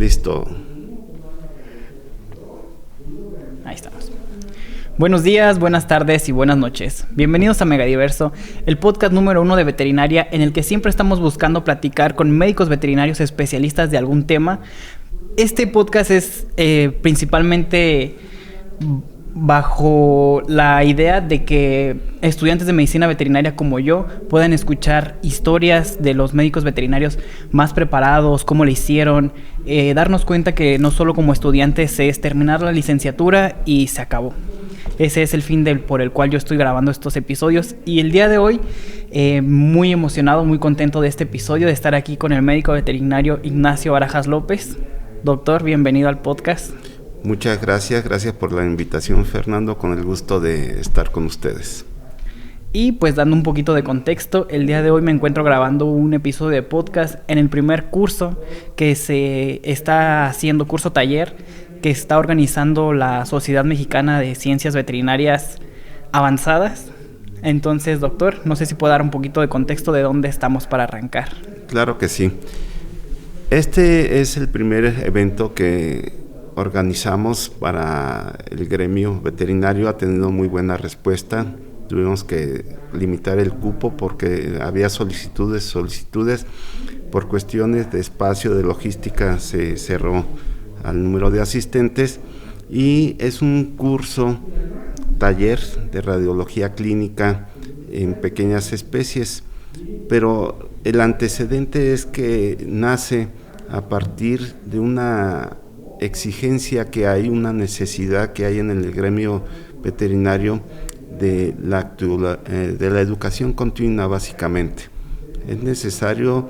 Listo. Ahí estamos. Buenos días, buenas tardes y buenas noches. Bienvenidos a Megadiverso, el podcast número 1 de veterinaria en el que siempre estamos buscando platicar con médicos veterinarios especialistas de algún tema. Este podcast es principalmente bajo la idea de que estudiantes de medicina veterinaria como yo puedan escuchar historias de los médicos veterinarios más preparados, cómo le hicieron, darnos cuenta que no solo como estudiantes es terminar la licenciatura y se acabó. Ese es el fin por el cual yo estoy grabando estos episodios, y el día de hoy muy emocionado, muy contento de este episodio, de estar aquí con el médico veterinario Ignacio Barajas López. Doctor, bienvenido al podcast. Muchas gracias por la invitación, Fernando, con el gusto de estar con ustedes. Y pues dando un poquito de contexto, el día de hoy me encuentro grabando un episodio de podcast en el primer curso que se está haciendo, curso taller, que está organizando la Sociedad Mexicana de Ciencias Veterinarias Avanzadas. Entonces, doctor, no sé si puedo dar un poquito de contexto de dónde estamos para arrancar. Claro que sí. Este es el primer evento que organizamos para el gremio veterinario. Ha tenido muy buena respuesta. Tuvimos que limitar el cupo porque había solicitudes. Por cuestiones de espacio, de logística, se cerró al número de asistentes, y es un curso taller de radiología clínica en pequeñas especies, pero el antecedente es que nace a partir de una exigencia que hay, una necesidad que hay en el gremio veterinario de la educación continua. Básicamente es necesario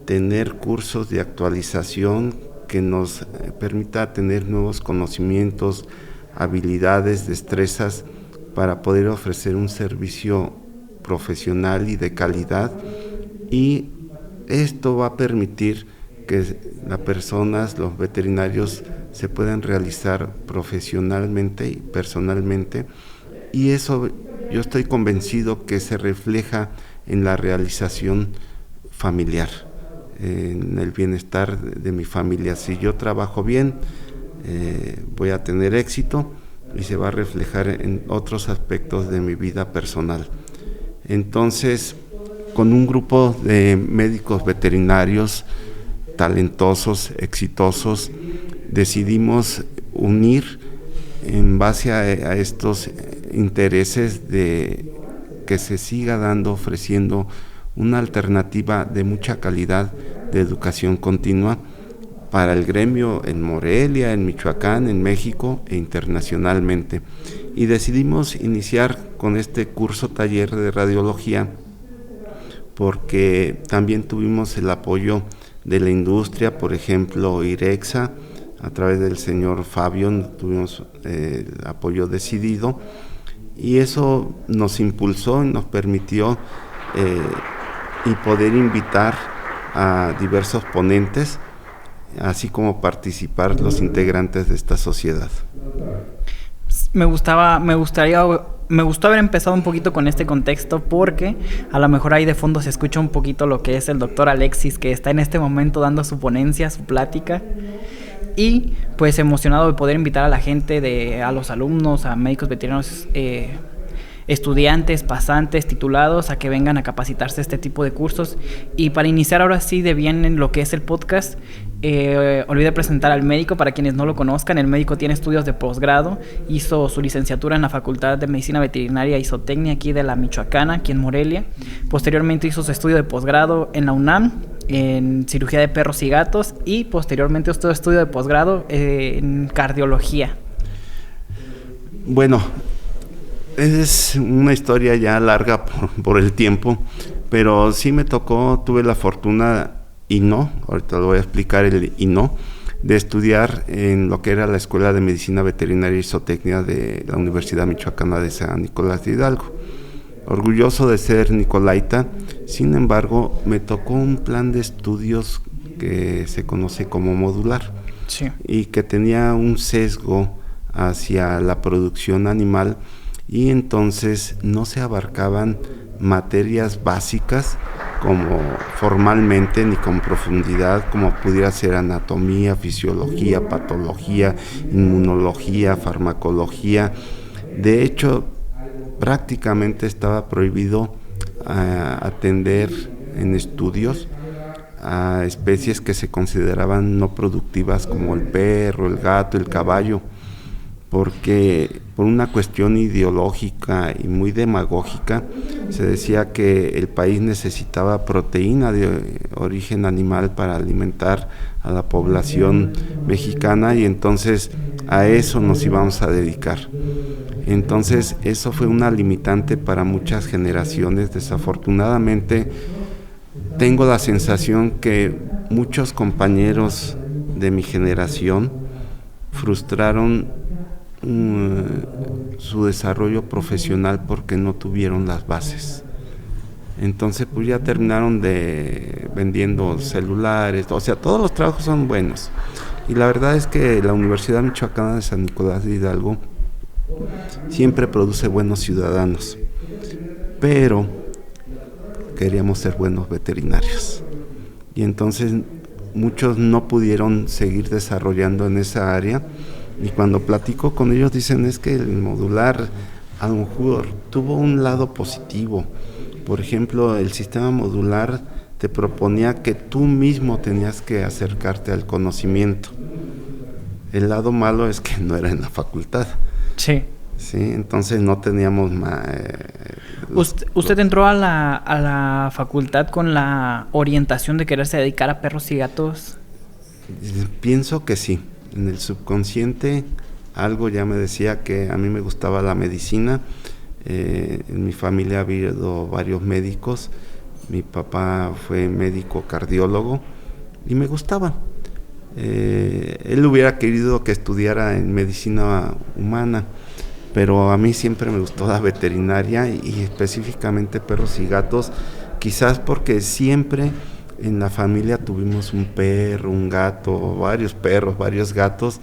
tener cursos de actualización que nos permita tener nuevos conocimientos, habilidades, destrezas para poder ofrecer un servicio profesional y de calidad, y esto va a permitir que las personas, los veterinarios, se puedan realizar profesionalmente y personalmente, y eso yo estoy convencido que se refleja en la realización familiar, en el bienestar de mi familia. Si yo trabajo bien, voy a tener éxito y se va a reflejar en otros aspectos de mi vida personal. Entonces, con un grupo de médicos veterinarios talentosos, exitosos, decidimos unir en base a estos intereses de que se siga ofreciendo una alternativa de mucha calidad de educación continua para el gremio en Morelia, en Michoacán, en México e internacionalmente. Y decidimos iniciar con este curso taller de radiología porque también tuvimos el apoyo de la industria, por ejemplo, IREXA, a través del señor Fabio tuvimos el apoyo decidido, y eso nos impulsó y nos permitió y poder invitar a diversos ponentes, así como participar los integrantes de esta sociedad. Me gustó haber empezado un poquito con este contexto, porque a lo mejor ahí de fondo se escucha un poquito lo que es el doctor Alexis, que está en este momento dando su ponencia, su plática, y pues emocionado de poder invitar a la gente, a los alumnos, a médicos veterinarios, estudiantes, pasantes, titulados, a que vengan a capacitarse este tipo de cursos. Y para iniciar ahora sí de bien en lo que es el podcast, olvidé presentar al médico. Para quienes no lo conozcan, el médico tiene estudios de posgrado, hizo su licenciatura en la Facultad de Medicina Veterinaria y Zootecnia aquí de la Michoacana, aquí en Morelia. Posteriormente hizo su estudio de posgrado en la UNAM en cirugía de perros y gatos, y posteriormente hizo estudio de posgrado en cardiología. Bueno, es una historia ya larga por el tiempo, pero sí me tocó, tuve la fortuna ahorita lo voy a explicar el de estudiar en lo que era la Escuela de Medicina Veterinaria y Zootecnia de la Universidad Michoacana de San Nicolás de Hidalgo. Orgulloso de ser nicolaita, sin embargo, me tocó un plan de estudios que se conoce como modular, sí, y que tenía un sesgo hacia la producción animal, y entonces no se abarcaban materias básicas como formalmente ni con profundidad como pudiera ser anatomía, fisiología, patología, inmunología, farmacología. De hecho, prácticamente estaba prohibido atender en estudios a especies que se consideraban no productivas como el perro, el gato, el caballo, porque por una cuestión ideológica y muy demagógica se decía que el país necesitaba proteína de origen animal para alimentar a la población mexicana y entonces a eso nos íbamos a dedicar. Entonces eso fue una limitante para muchas generaciones. Desafortunadamente tengo la sensación que muchos compañeros de mi generación frustraron su desarrollo profesional porque no tuvieron las bases. Entonces pues ya terminaron vendiendo celulares, o sea, todos los trabajos son buenos. Y la verdad es que la Universidad Michoacana de San Nicolás de Hidalgo siempre produce buenos ciudadanos, pero queríamos ser buenos veterinarios. Y entonces muchos no pudieron seguir desarrollando en esa área. Y cuando platico con ellos dicen es que el modular a lo mejor tuvo un lado positivo. Por ejemplo, el sistema modular te proponía que tú mismo tenías que acercarte al conocimiento. El lado malo es que no era en la facultad. Sí. Sí, entonces no teníamos ¿Usted entró a la facultad con la orientación de quererse dedicar a perros y gatos? Pienso que sí. En el subconsciente algo ya me decía que a mí me gustaba la medicina. En mi familia ha habido varios médicos. Mi papá fue médico cardiólogo y me gustaba. Él hubiera querido que estudiara en medicina humana, pero a mí siempre me gustó la veterinaria y específicamente perros y gatos, quizás porque siempre en la familia tuvimos un perro, un gato, varios perros, varios gatos,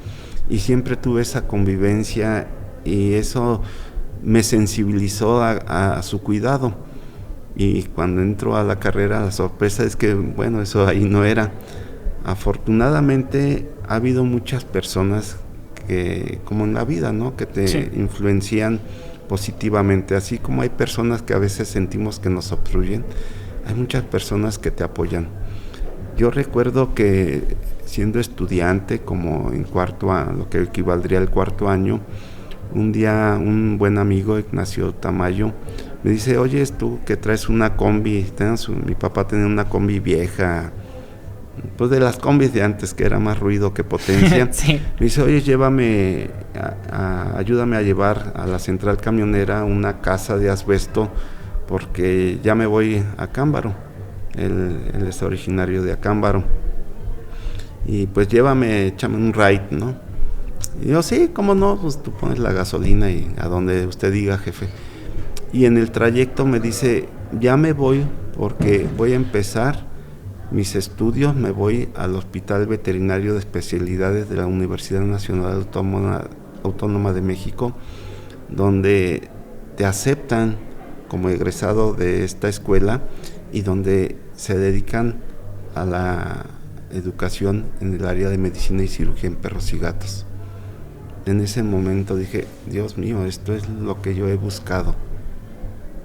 y siempre tuve esa convivencia y eso me sensibilizó a su cuidado. Y cuando entro a la carrera, la sorpresa es que, bueno, eso ahí no era. Afortunadamente ha habido muchas personas que, como en la vida, ¿no?, que te influencian positivamente, así como hay personas que a veces sentimos que nos obstruyen, hay muchas personas que te apoyan. Yo recuerdo que siendo estudiante, como en lo que equivaldría al cuarto año, un día un buen amigo, Ignacio Tamayo, me dice, oye, tú que traes una combi, mi papá tenía una combi vieja, pues de las combis de antes, que era más ruido que potencia. Sí. Me dice, oye, ayúdame a llevar a la central camionera una casa de asbesto, porque ya me voy a Acámbaro. Él es originario de Acámbaro. Y pues échame un ride, ¿no? Y yo, sí, ¿cómo no? Pues tú pones la gasolina y a donde usted diga, jefe. Y en el trayecto me dice, ya me voy porque voy a empezar mis estudios, me voy al Hospital Veterinario de Especialidades de la Universidad Nacional Autónoma de México, donde te aceptan como egresado de esta escuela y donde se dedican a la educación en el área de medicina y cirugía en perros y gatos. En ese momento dije, Dios mío, esto es lo que yo he buscado.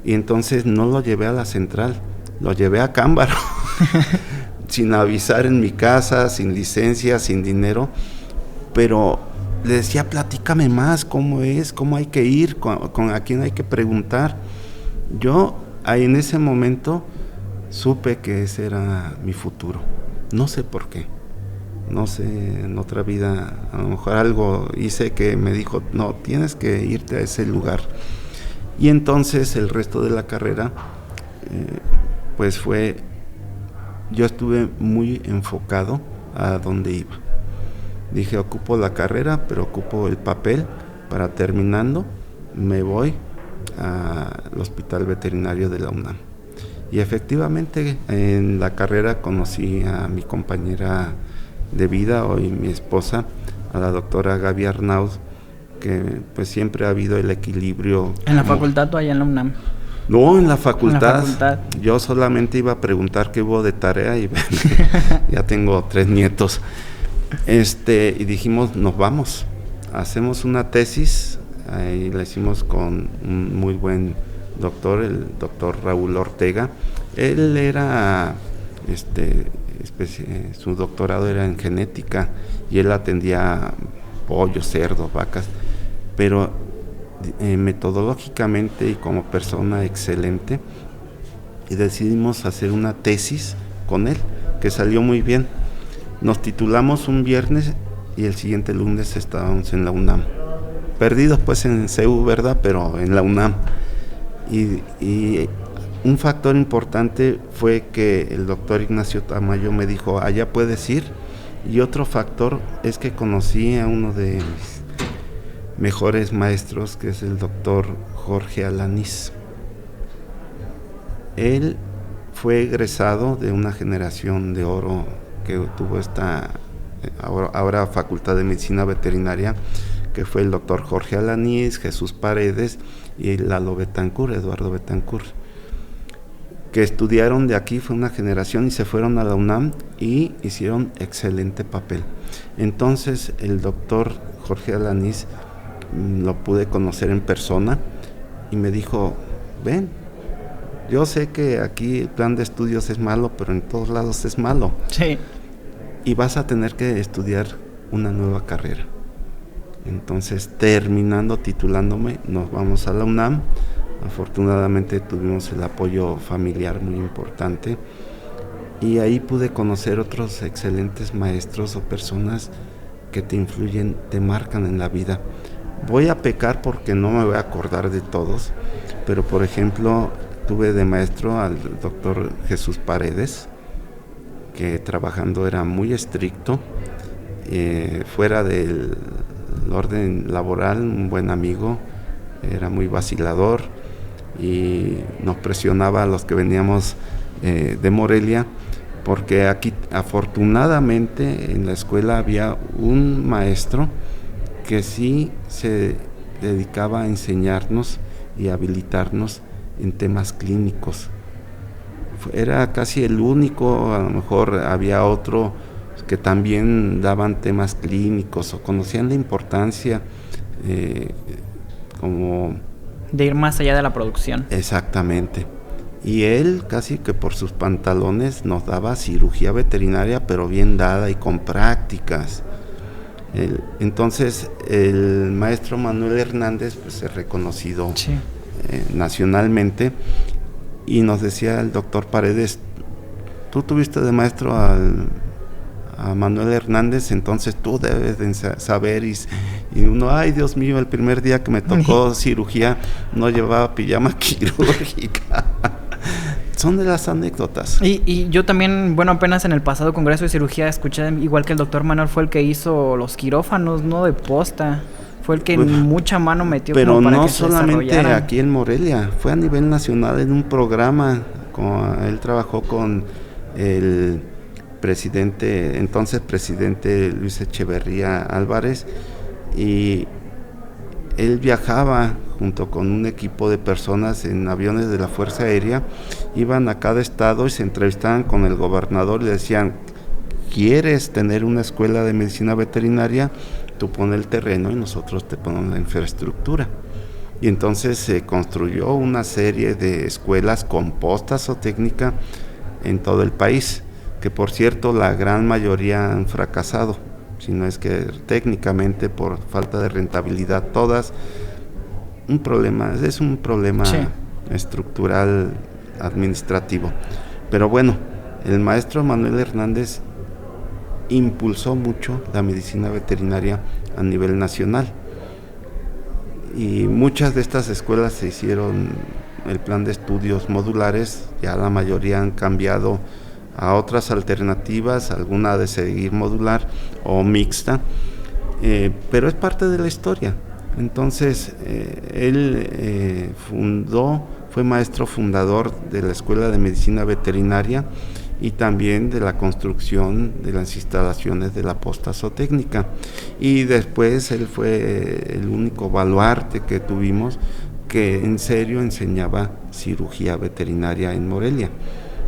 Y entonces no lo llevé a la central, lo llevé a Acámbaro, sin avisar en mi casa, sin licencia, sin dinero, pero le decía, platícame más, cómo es, cómo hay que ir, a quién hay que preguntar. Yo ahí en ese momento supe que ese era mi futuro, no sé por qué, no sé, en otra vida a lo mejor algo hice que me dijo, no, tienes que irte a ese lugar. Y entonces el resto de la carrera, pues yo estuve muy enfocado a dónde iba. Dije, ocupo la carrera, pero ocupo el papel para terminando, me voy al Hospital Veterinario de la UNAM. Y efectivamente en la carrera conocí a mi compañera de vida, hoy mi esposa, a la doctora Gaby Arnaud, que pues siempre ha habido el equilibrio. ¿En la facultad o allá en la UNAM? No, en la facultad. En la facultad. Yo solamente iba a preguntar qué hubo de tarea y ya tengo 3 nietos. Y dijimos, nos vamos, hacemos una tesis, ahí la hicimos con un muy buen doctor, el doctor Raúl Ortega. Él era, su doctorado era en genética y él atendía pollos, cerdos, vacas, pero metodológicamente y como persona excelente, y decidimos hacer una tesis con él, que salió muy bien. Nos titulamos un viernes y el siguiente lunes estábamos en la UNAM. Perdidos pues en CEU, ¿verdad? Pero en la UNAM. Y un factor importante fue que el doctor Ignacio Tamayo me dijo, allá puedes ir. Y otro factor es que conocí a uno de mis mejores maestros, que es el doctor Jorge Alanís. Él fue egresado de una generación de oro que tuvo esta ahora Facultad de Medicina Veterinaria, que fue el doctor Jorge Alanís, Jesús Paredes y Lalo Betancourt, Eduardo Betancourt, que estudiaron de aquí, fue una generación y se fueron a la UNAM y hicieron excelente papel. Entonces el doctor Jorge Alanís lo pude conocer en persona y me dijo, ven, yo sé que aquí el plan de estudios es malo, pero en todos lados es malo. Sí. Y vas a tener que estudiar una nueva carrera. Entonces, titulándome, nos vamos a la UNAM. Afortunadamente tuvimos el apoyo familiar muy importante y ahí pude conocer otros excelentes maestros o personas que te influyen, te marcan en la vida. Voy a pecar porque no me voy a acordar de todos, pero por ejemplo tuve de maestro al doctor Jesús Paredes, que trabajando era muy estricto, fuera del orden laboral, un buen amigo, era muy vacilador y nos presionaba a los que veníamos de Morelia, porque aquí afortunadamente en la escuela había un maestro que sí se dedicaba a enseñarnos y habilitarnos en temas clínicos. Era casi el único, a lo mejor había otro que también daban temas clínicos o conocían la importancia como de ir más allá de la producción. Exactamente. Y él casi que por sus pantalones nos daba cirugía veterinaria, pero bien dada y con prácticas. Entonces el maestro Manuel Hernández pues es reconocido sí. Nacionalmente, y nos decía el doctor Paredes, tú tuviste de maestro a Manuel Hernández, entonces tú debes de saber. Y uno, ay Dios mío, el primer día que me tocó cirugía no llevaba pijama quirúrgica. Son de las anécdotas. Y yo también, bueno, apenas en el pasado congreso de cirugía escuché, igual que el doctor Manuel fue el que hizo los quirófanos, ¿no? De posta. Fue el que mucha mano metió. Pero como para no que se solamente aquí en Morelia, fue a nivel nacional en un programa. Él trabajó con el entonces presidente Luis Echeverría Álvarez, y él viajaba junto con un equipo de personas en aviones de la Fuerza Aérea, iban a cada estado y se entrevistaban con el gobernador y le decían, ¿quieres tener una escuela de medicina veterinaria? Tú pones el terreno y nosotros te ponemos la infraestructura. Y entonces se construyó una serie de escuelas con posta zootécnica en todo el país, que por cierto la gran mayoría han fracasado, si no es que técnicamente por falta de rentabilidad todas. Es un problema sí. estructural administrativo. Pero bueno, el maestro Manuel Hernández impulsó mucho la medicina veterinaria a nivel nacional, y muchas de estas escuelas se hicieron el plan de estudios modulares, ya la mayoría han cambiado a otras alternativas, alguna de seguir modular o mixta, pero es parte de la historia. Entonces él fue maestro fundador de la Escuela de Medicina Veterinaria y también de la construcción de las instalaciones de la posta zootécnica, y después él fue el único baluarte que tuvimos que en serio enseñaba cirugía veterinaria en Morelia.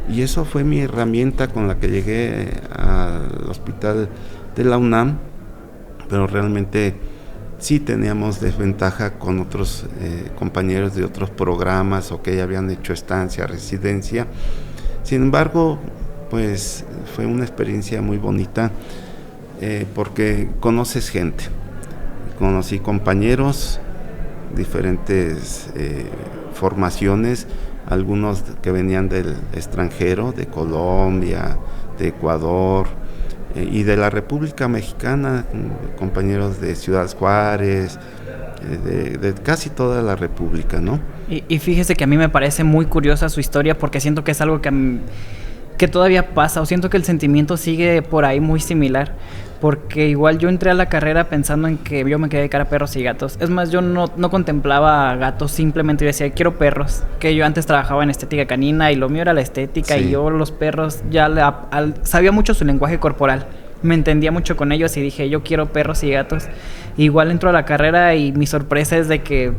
Y eso fue mi herramienta con la que llegué al hospital de la UNAM, pero realmente sí teníamos desventaja con otros compañeros de otros programas o que ya habían hecho estancia, residencia. Sin embargo, pues fue una experiencia muy bonita porque conoces gente. Conocí compañeros, diferentes formaciones, algunos que venían del extranjero, de Colombia, de Ecuador y de la República Mexicana, compañeros de Ciudad Juárez, de casi toda la República, ¿no? Y fíjese que a mí me parece muy curiosa su historia porque siento que es algo que todavía pasa, o siento que el sentimiento sigue por ahí muy similar, porque igual yo entré a la carrera pensando en que yo me quedé de cara a perros y gatos. Es más, yo no contemplaba gatos, simplemente yo decía, quiero perros, que yo antes trabajaba en estética canina y lo mío era la estética, sí. Y yo los perros ya sabía mucho su lenguaje corporal, me entendía mucho con ellos y dije, yo quiero perros y gatos. Igual entro a la carrera y mi sorpresa es de que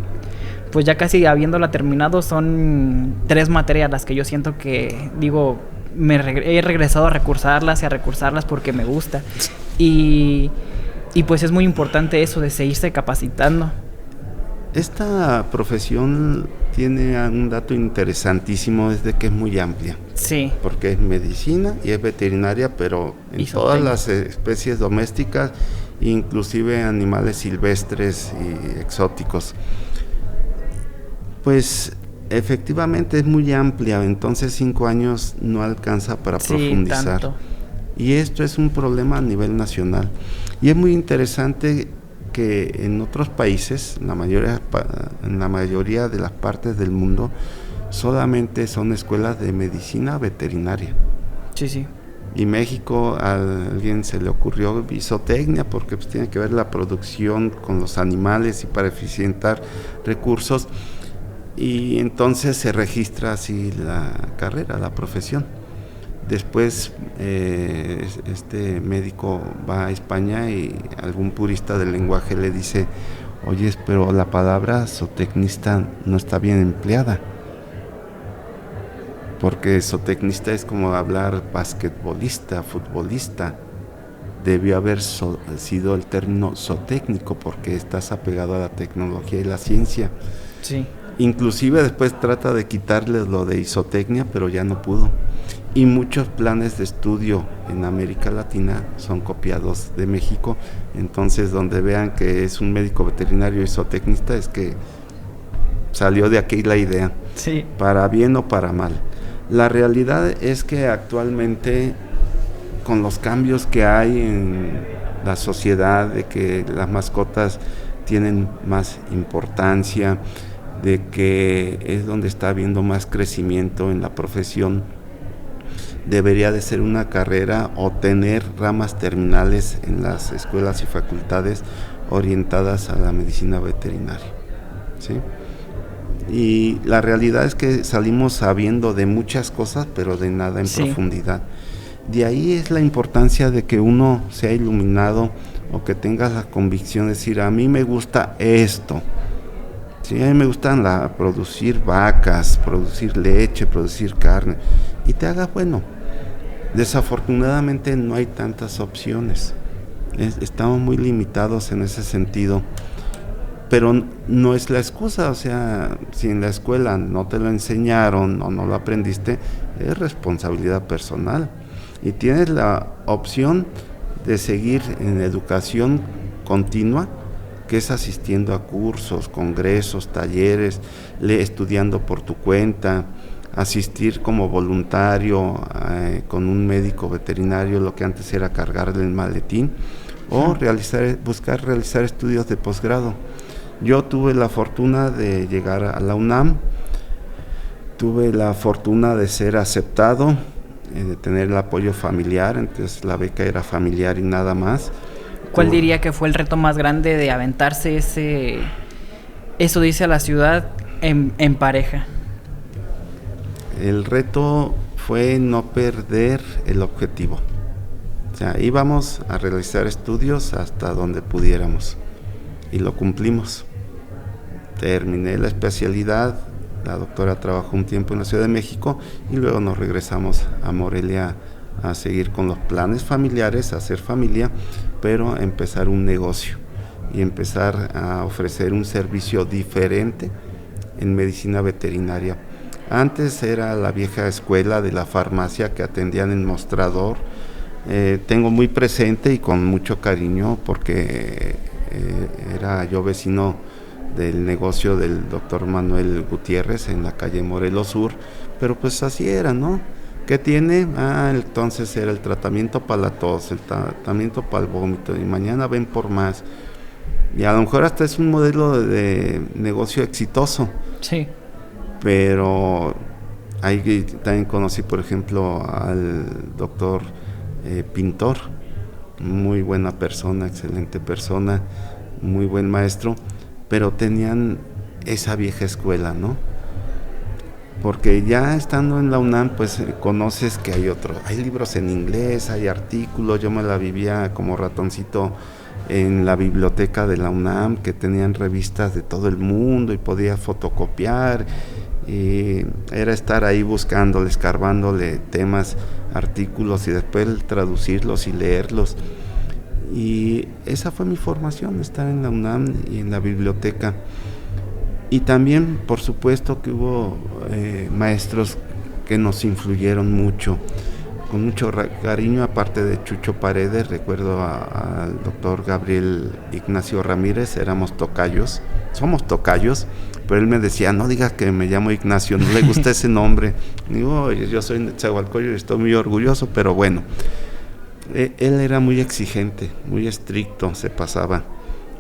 pues ya casi habiéndola terminado son 3 materias las que yo siento que digo, he regresado a recursarlas y a recursarlas porque me gusta. Y pues es muy importante eso de seguirse capacitando. Esta profesión tiene un dato interesantísimo, es de que es muy amplia. Sí. Porque es medicina y es veterinaria, pero en todas las especies domésticas, inclusive animales silvestres y exóticos. Pues efectivamente es muy amplia, entonces 5 años no alcanza para profundizar. Tanto. Y esto es un problema a nivel nacional. Y es muy interesante que en otros países, en la mayoría de las partes del mundo, solamente son escuelas de medicina veterinaria. Sí, sí. Y México, a alguien se le ocurrió zootecnia, porque pues tiene que ver la producción con los animales y para eficientar recursos. Y entonces se registra así la carrera, la profesión. Después este médico va a España y algún purista del lenguaje le dice, oye, pero la palabra zootecnista no está bien empleada, porque zootecnista es como hablar basquetbolista, futbolista. Debió haber sido el término zootécnico porque estás apegado a la tecnología y la ciencia. Sí. Inclusive después trata de quitarles lo de zootecnia, pero ya no pudo. Y muchos planes de estudio en América Latina son copiados de México. Entonces, donde vean que es un médico veterinario y zootecnista, es que salió de aquí la idea. Sí. Para bien o para mal. La realidad es que actualmente, con los cambios que hay en la sociedad, de que las mascotas tienen más importancia, de que es donde está habiendo más crecimiento en la profesión, debería de ser una carrera o tener ramas terminales en las escuelas y facultades orientadas a la medicina veterinaria, ¿sí? Y la realidad es que salimos sabiendo de muchas cosas, pero de nada en profundidad. De ahí es la importancia de que uno sea iluminado o que tengas la convicción de decir, a mí me gusta esto. Sí, a mí me gustan producir vacas, producir leche, producir carne, y te haga bueno. Desafortunadamente no hay tantas opciones. Estamos muy limitados en ese sentido, pero no es la excusa. O sea, si en la escuela no te lo enseñaron o no lo aprendiste, es responsabilidad personal. Y tienes la opción de seguir en educación continua, que es asistiendo a cursos, congresos, talleres, estudiando por tu cuenta, asistir como voluntario con un médico veterinario, lo que antes era cargarle el maletín, o buscar realizar estudios de posgrado. Yo tuve la fortuna de llegar a la UNAM, tuve la fortuna de ser aceptado, de tener el apoyo familiar, entonces la beca era familiar y nada más. ¿Cuál diría que fue el reto más grande de aventarse eso dice a la ciudad en pareja? El reto fue no perder el objetivo. O sea, íbamos a realizar estudios hasta donde pudiéramos y lo cumplimos. terminé la especialidad, la doctora trabajó un tiempo en la Ciudad de México y luego nos regresamos a Morelia a seguir con los planes familiares, a hacer familia, pero empezar un negocio y empezar a ofrecer un servicio diferente en medicina veterinaria. Antes era la vieja escuela de la farmacia que atendían en mostrador. Tengo muy presente y con mucho cariño porque era yo vecino del negocio del doctor Manuel Gutiérrez en la calle Morelos Sur, pero pues así era, ¿no? ¿Qué tiene? Entonces era el tratamiento para la tos, el tratamiento para el vómito, y mañana ven por más. Y a lo mejor hasta es un modelo de negocio exitoso. Sí. Pero ahí también conocí, por ejemplo, al doctor Pintor, muy buena persona, excelente persona, muy buen maestro, pero tenían esa vieja escuela, ¿no? Porque ya estando en la UNAM, pues conoces que hay libros en inglés, hay artículos. Yo me la vivía como ratoncito en la biblioteca de la UNAM, que tenían revistas de todo el mundo y podía fotocopiar, y era estar ahí buscándole, escarbándole temas, artículos, y después traducirlos y leerlos. Y esa fue mi formación, estar en la UNAM y en la biblioteca. Y también, por supuesto, que hubo maestros que nos influyeron mucho, con mucho cariño, aparte de Chucho Paredes. Recuerdo al doctor Gabriel Ignacio Ramírez, éramos tocayos, somos tocayos, pero él me decía, no digas que me llamo Ignacio, no le gusta ese nombre. Digo, oye, yo soy de Netzahualcóyotl y estoy muy orgulloso, pero bueno. Él era muy exigente, muy estricto, se pasaba.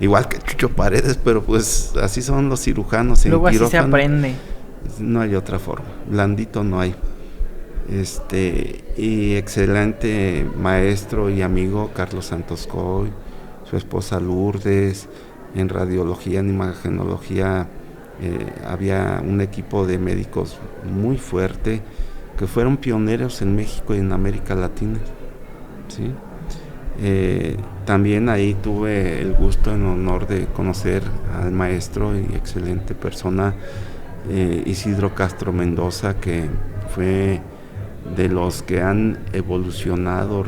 Igual que Chucho Paredes, pero pues así son los cirujanos en Luego quirófano. así se aprende. No hay otra forma, blandito no hay. Y excelente maestro y amigo Carlos Santos Coy, su esposa Lourdes. En radiología, en imagenología, había un equipo de médicos muy fuerte que fueron pioneros en México y en América Latina, ¿sí? También ahí tuve el gusto, el honor de conocer al maestro y excelente persona Isidro Castro Mendoza, que fue de los que han revolucionado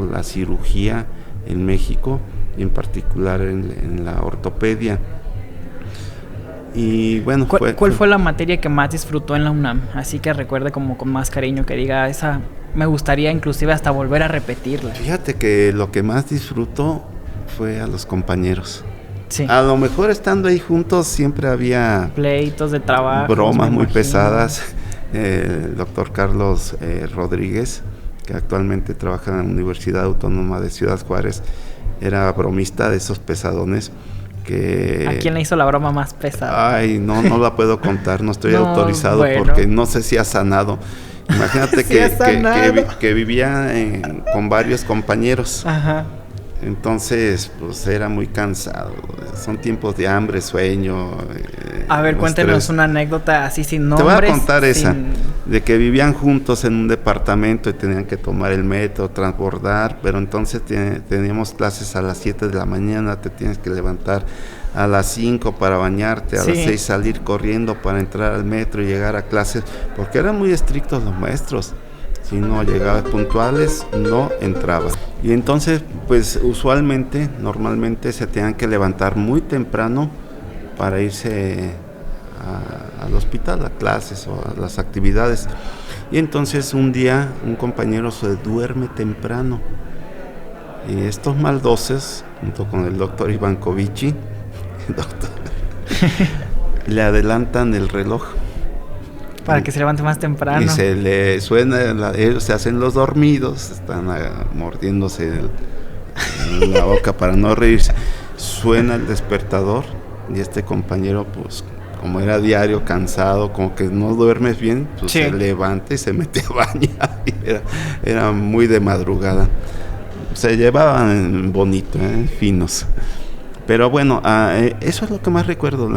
la cirugía en México, y en particular en la ortopedia. Y bueno, ¿Cuál fue la materia que más disfrutó en la UNAM? Así que recuerde como con más cariño, que diga, esa me gustaría inclusive hasta volver a repetirla. Fíjate que lo que más disfruto fue a los compañeros. Sí. A lo mejor estando ahí juntos siempre había pleitos de trabajo, bromas muy pesadas. El doctor Carlos Rodríguez, que actualmente trabaja en la Universidad Autónoma de Ciudad Juárez, era bromista de esos pesadones. ¿A quién le hizo la broma más pesada? Ay, no la puedo contar, no estoy autorizado, bueno, porque no sé si ha sanado. Imagínate que vivía con varios compañeros. Ajá. Entonces, pues era muy cansado. Son tiempos de hambre, sueño. A ver, cuéntenos una anécdota así sin nombres. Te voy a contar esa, de que vivían juntos en un departamento y tenían que tomar el metro, transbordar, pero entonces teníamos clases a las 7 de la mañana, te tienes que levantar a las 5 para bañarte, a las 6 salir corriendo para entrar al metro y llegar a clases, porque eran muy estrictos los maestros. Si no llegabas puntuales, no entrabas. Y entonces, pues normalmente se tenían que levantar muy temprano para irse al hospital, a clases o a las actividades. Y entonces un día un compañero se duerme temprano. Y estos maldosos, junto con el doctor Ivankovici, le adelantan el reloj. Para que se levante más temprano. Y se le suena, ellos se hacen los dormidos, están mordiéndose en la boca para no reírse. Suena el despertador y este compañero, pues, como era diario, cansado, como que no duermes bien, pues se levanta y se mete a bañar. Era muy de madrugada. Se llevaban bonito, finos. Pero bueno, eso es lo que más recuerdo,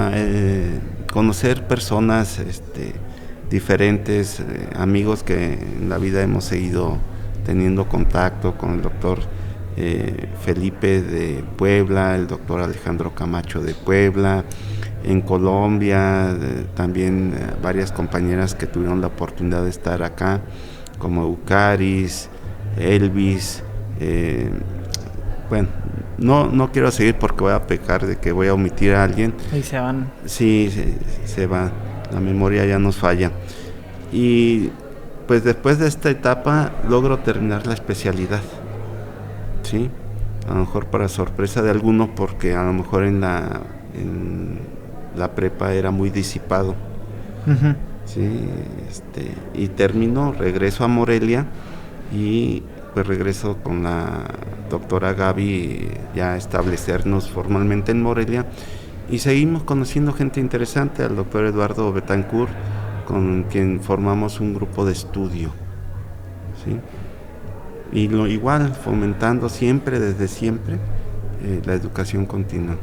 conocer personas diferentes, amigos que en la vida hemos seguido teniendo contacto, con el doctor Felipe de Puebla, el doctor Alejandro Camacho de Puebla, en Colombia, también varias compañeras que tuvieron la oportunidad de estar acá, como Eucaris, Elvis, bueno, no quiero seguir porque voy a pecar de que voy a omitir a alguien. Y se van. Sí, se va, la memoria ya nos falla. Y pues después de esta etapa logro terminar la especialidad, ¿sí? A lo mejor para sorpresa de alguno, porque a lo mejor en la prepa era muy disipado. Uh-huh. Sí, y termino, regreso a Morelia y pues regreso con la doctora Gaby ya a establecernos formalmente en Morelia y seguimos conociendo gente interesante, al doctor Eduardo Betancourt, con quien formamos un grupo de estudio, ¿sí? Y igual, fomentando siempre, desde siempre, la educación continua.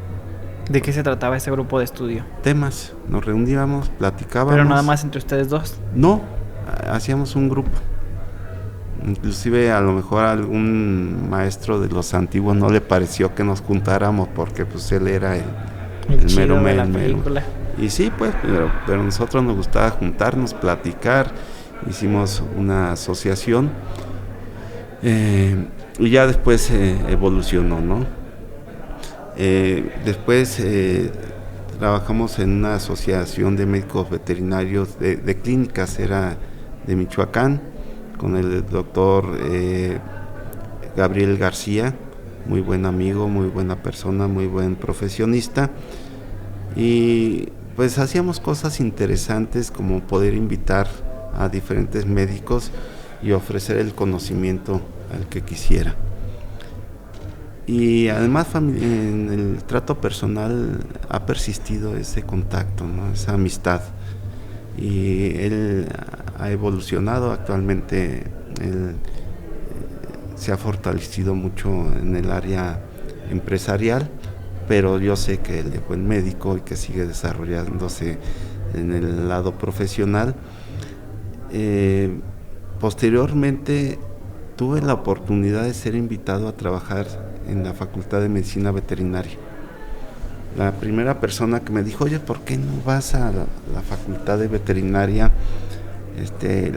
¿De qué se trataba ese grupo de estudio? Temas, nos reuníamos, platicábamos. ¿Pero nada más entre ustedes dos? No, hacíamos un grupo. Inclusive a lo mejor a algún maestro de los antiguos no le pareció que nos juntáramos porque pues él era el mero de la película. Y sí, pues, pero a nosotros nos gustaba juntarnos, platicar, hicimos una asociación y ya después evolucionó, ¿no? Después trabajamos en una asociación de médicos veterinarios de clínicas, era de Michoacán, con el doctor Gabriel García, muy buen amigo, muy buena persona, muy buen profesionista, y pues hacíamos cosas interesantes como poder invitar a diferentes médicos y ofrecer el conocimiento al que quisiera. Y además en el trato personal ha persistido ese contacto, ¿no? Esa amistad. Y él ha evolucionado actualmente, él se ha fortalecido mucho en el área empresarial, pero yo sé que él es buen médico y que sigue desarrollándose en el lado profesional. Posteriormente tuve la oportunidad de ser invitado a trabajar en la Facultad de Medicina Veterinaria. La primera persona que me dijo, oye, ¿por qué no vas a la Facultad de Veterinaria?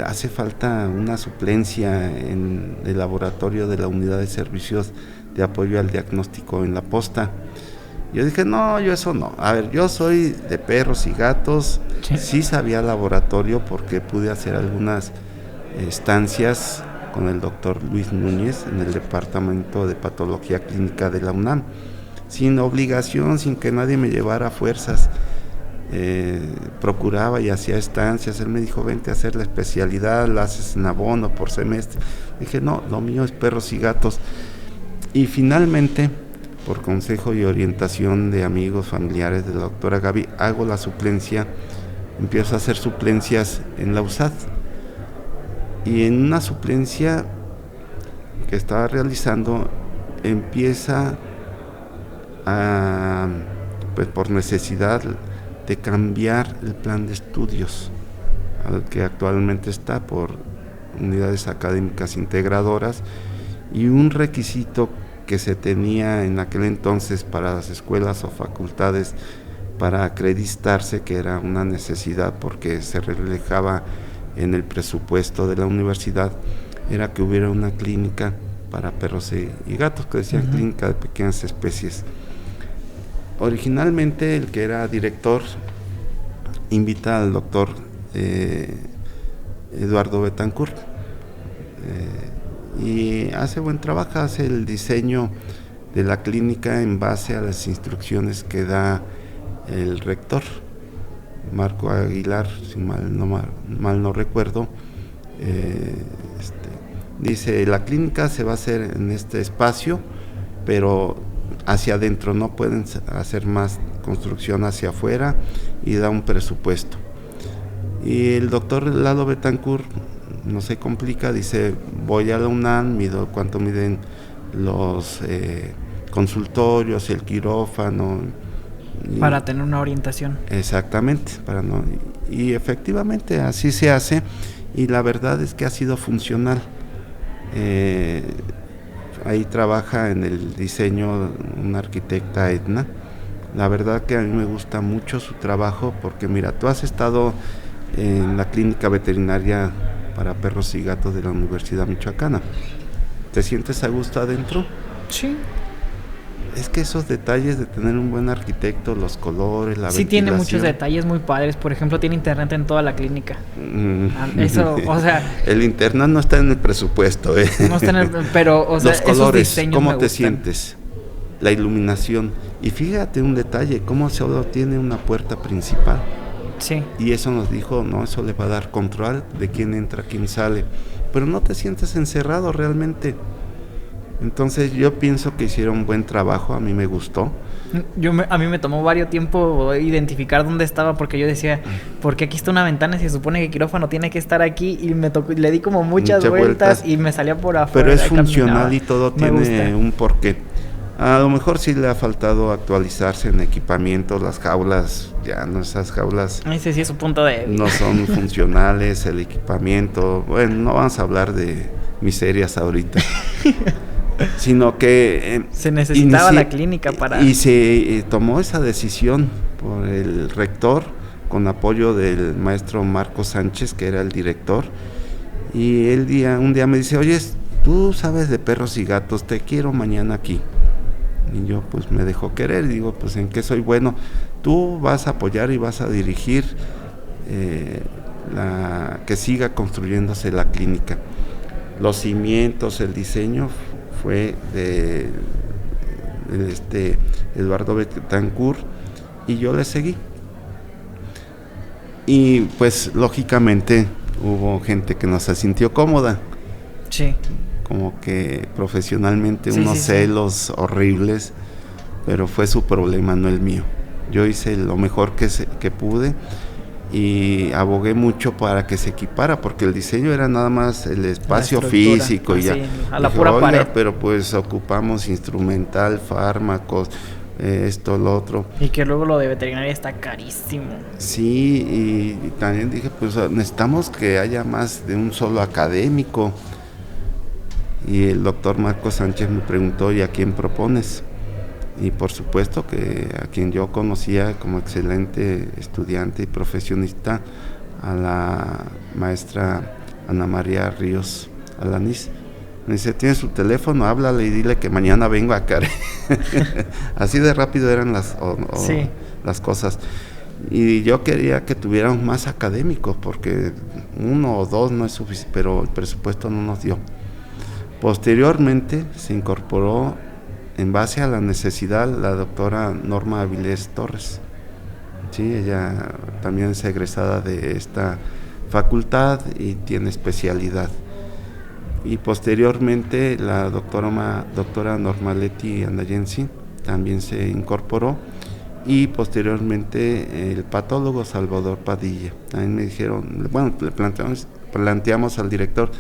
Hace falta una suplencia en el laboratorio de la Unidad de Servicios de Apoyo al Diagnóstico en la Posta. Yo dije, no, yo eso no. A ver, yo soy de perros y gatos, sí sabía laboratorio porque pude hacer algunas estancias con el doctor Luis Núñez en el Departamento de Patología Clínica de la UNAM, sin obligación, sin que nadie me llevara a fuerzas. Procuraba y hacía estancias. Él me dijo, vente a hacer la especialidad, la haces en abono por semestre. Dije, no, lo mío es perros y gatos. Y finalmente, por consejo y orientación de amigos, familiares de la doctora Gaby, hago la suplencia, empiezo a hacer suplencias en la USAD. Y en una suplencia que estaba realizando, empieza a, pues por necesidad, de cambiar el plan de estudios al que actualmente está por unidades académicas integradoras, y un requisito que se tenía en aquel entonces para las escuelas o facultades para acreditarse, que era una necesidad porque se reflejaba en el presupuesto de la universidad, era que hubiera una clínica para perros y gatos, que decían clínica de pequeñas especies. Originalmente el que era director invita al doctor Eduardo Betancourt y hace buen trabajo, hace el diseño de la clínica en base a las instrucciones que da el rector Marco Aguilar, si mal no recuerdo. Dice, la clínica se va a hacer en este espacio, pero hacia adentro, no pueden hacer más construcción hacia afuera, y da un presupuesto. Y el doctor Lalo Betancourt no se complica, dice, voy a la UNAM, mido cuánto miden los consultorios, el quirófano. Para tener una orientación. Exactamente, y efectivamente así se hace, y la verdad es que ha sido funcional. Ahí trabaja en el diseño una arquitecta Edna, La verdad que a mí me gusta mucho su trabajo porque mira, tú has estado en la clínica veterinaria para perros y gatos de la Universidad Michoacana. ¿Te sientes a gusto adentro? Sí. Es que esos detalles de tener un buen arquitecto, los colores, la Sí ventilación. tiene muchos detalles muy padres. Por ejemplo, tiene internet en toda la clínica. Eso, o sea... El internet no está en el presupuesto, ¿eh? No está en el... Pero, o sea, los colores, esos diseños ¿cómo me te gustan. sientes? La iluminación. Y fíjate un detalle, cómo solo tiene una puerta principal. Sí. Y eso nos dijo, no, eso le va a dar control de quién entra, quién sale. Pero no te sientes encerrado realmente. Entonces yo pienso que hicieron un buen trabajo, a mí me gustó. A mí me tomó varios tiempo identificar dónde estaba porque yo decía, ¿por qué aquí está una ventana? Se supone que el quirófano tiene que estar aquí y me tocó, le di como muchas vueltas y me salía por afuera. Pero es funcional caminaba. y todo Me gusta. tiene un porqué. A lo mejor sí le ha faltado actualizarse en equipamiento, las jaulas, ya no, esas jaulas Ese sí es su punto de... no son funcionales, el equipamiento, bueno, no vamos a hablar de miserias ahorita. Sino que se necesitaba la clínica para... Y se tomó esa decisión por el rector, con apoyo del maestro Marco Sánchez, que era el director, y un día me dice, oye, tú sabes de perros y gatos, te quiero mañana aquí. Y yo pues me dejó querer, digo, pues ¿en qué soy bueno? Tú vas a apoyar y vas a dirigir que siga construyéndose la clínica. Los cimientos, el diseño fue de Eduardo Betancourt y yo le seguí. Y pues lógicamente hubo gente que no se sintió cómoda. Sí. Como que profesionalmente unos celos horribles, pero fue su problema, no el mío. Yo hice lo mejor que pude y abogué mucho para que se equipara, porque el diseño era nada más el espacio físico y ya. A la pura pared. Pero pues ocupamos instrumental, fármacos, esto, lo otro. Y que luego lo de veterinaria está carísimo. Sí, y también dije, pues necesitamos que haya más de un solo académico. Y el doctor Marco Sánchez me preguntó, ¿y a quién propones? Y por supuesto que a quien yo conocía como excelente estudiante y profesionista, a la maestra Ana María Ríos Alanís. Me dice, ¿tiene su teléfono? Háblale y dile que mañana vengo acá. Así de rápido eran las cosas. Y yo quería que tuviéramos más académicos, porque 1 o 2 no es suficiente, pero el presupuesto no nos dio. Posteriormente se incorporó, en base a la necesidad, la doctora Norma Avilés Torres. Sí, ella también es egresada de esta facultad y tiene especialidad. Y posteriormente la doctora Norma Leti Andayensi también se incorporó, y posteriormente el patólogo Salvador Padilla. También me dijeron, bueno, le planteamos al director,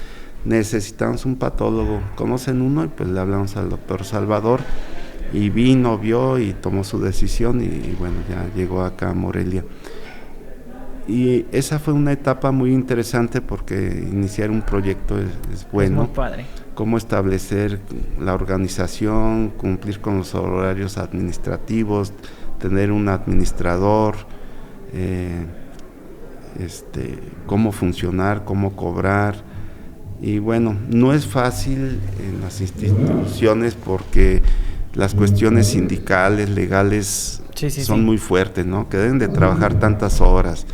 necesitamos un patólogo, conocen uno, y pues le hablamos al doctor Salvador, y vino, vio y tomó su decisión, y bueno, ya llegó acá a Morelia. Y esa fue una etapa muy interesante, porque iniciar un proyecto es bueno. Es muy padre. Cómo establecer la organización, cumplir con los horarios administrativos, tener un administrador, cómo funcionar, cómo cobrar. Y bueno, no es fácil en las instituciones, porque las cuestiones sindicales, legales, son muy fuertes, ¿no? Que deben de trabajar tantas horas,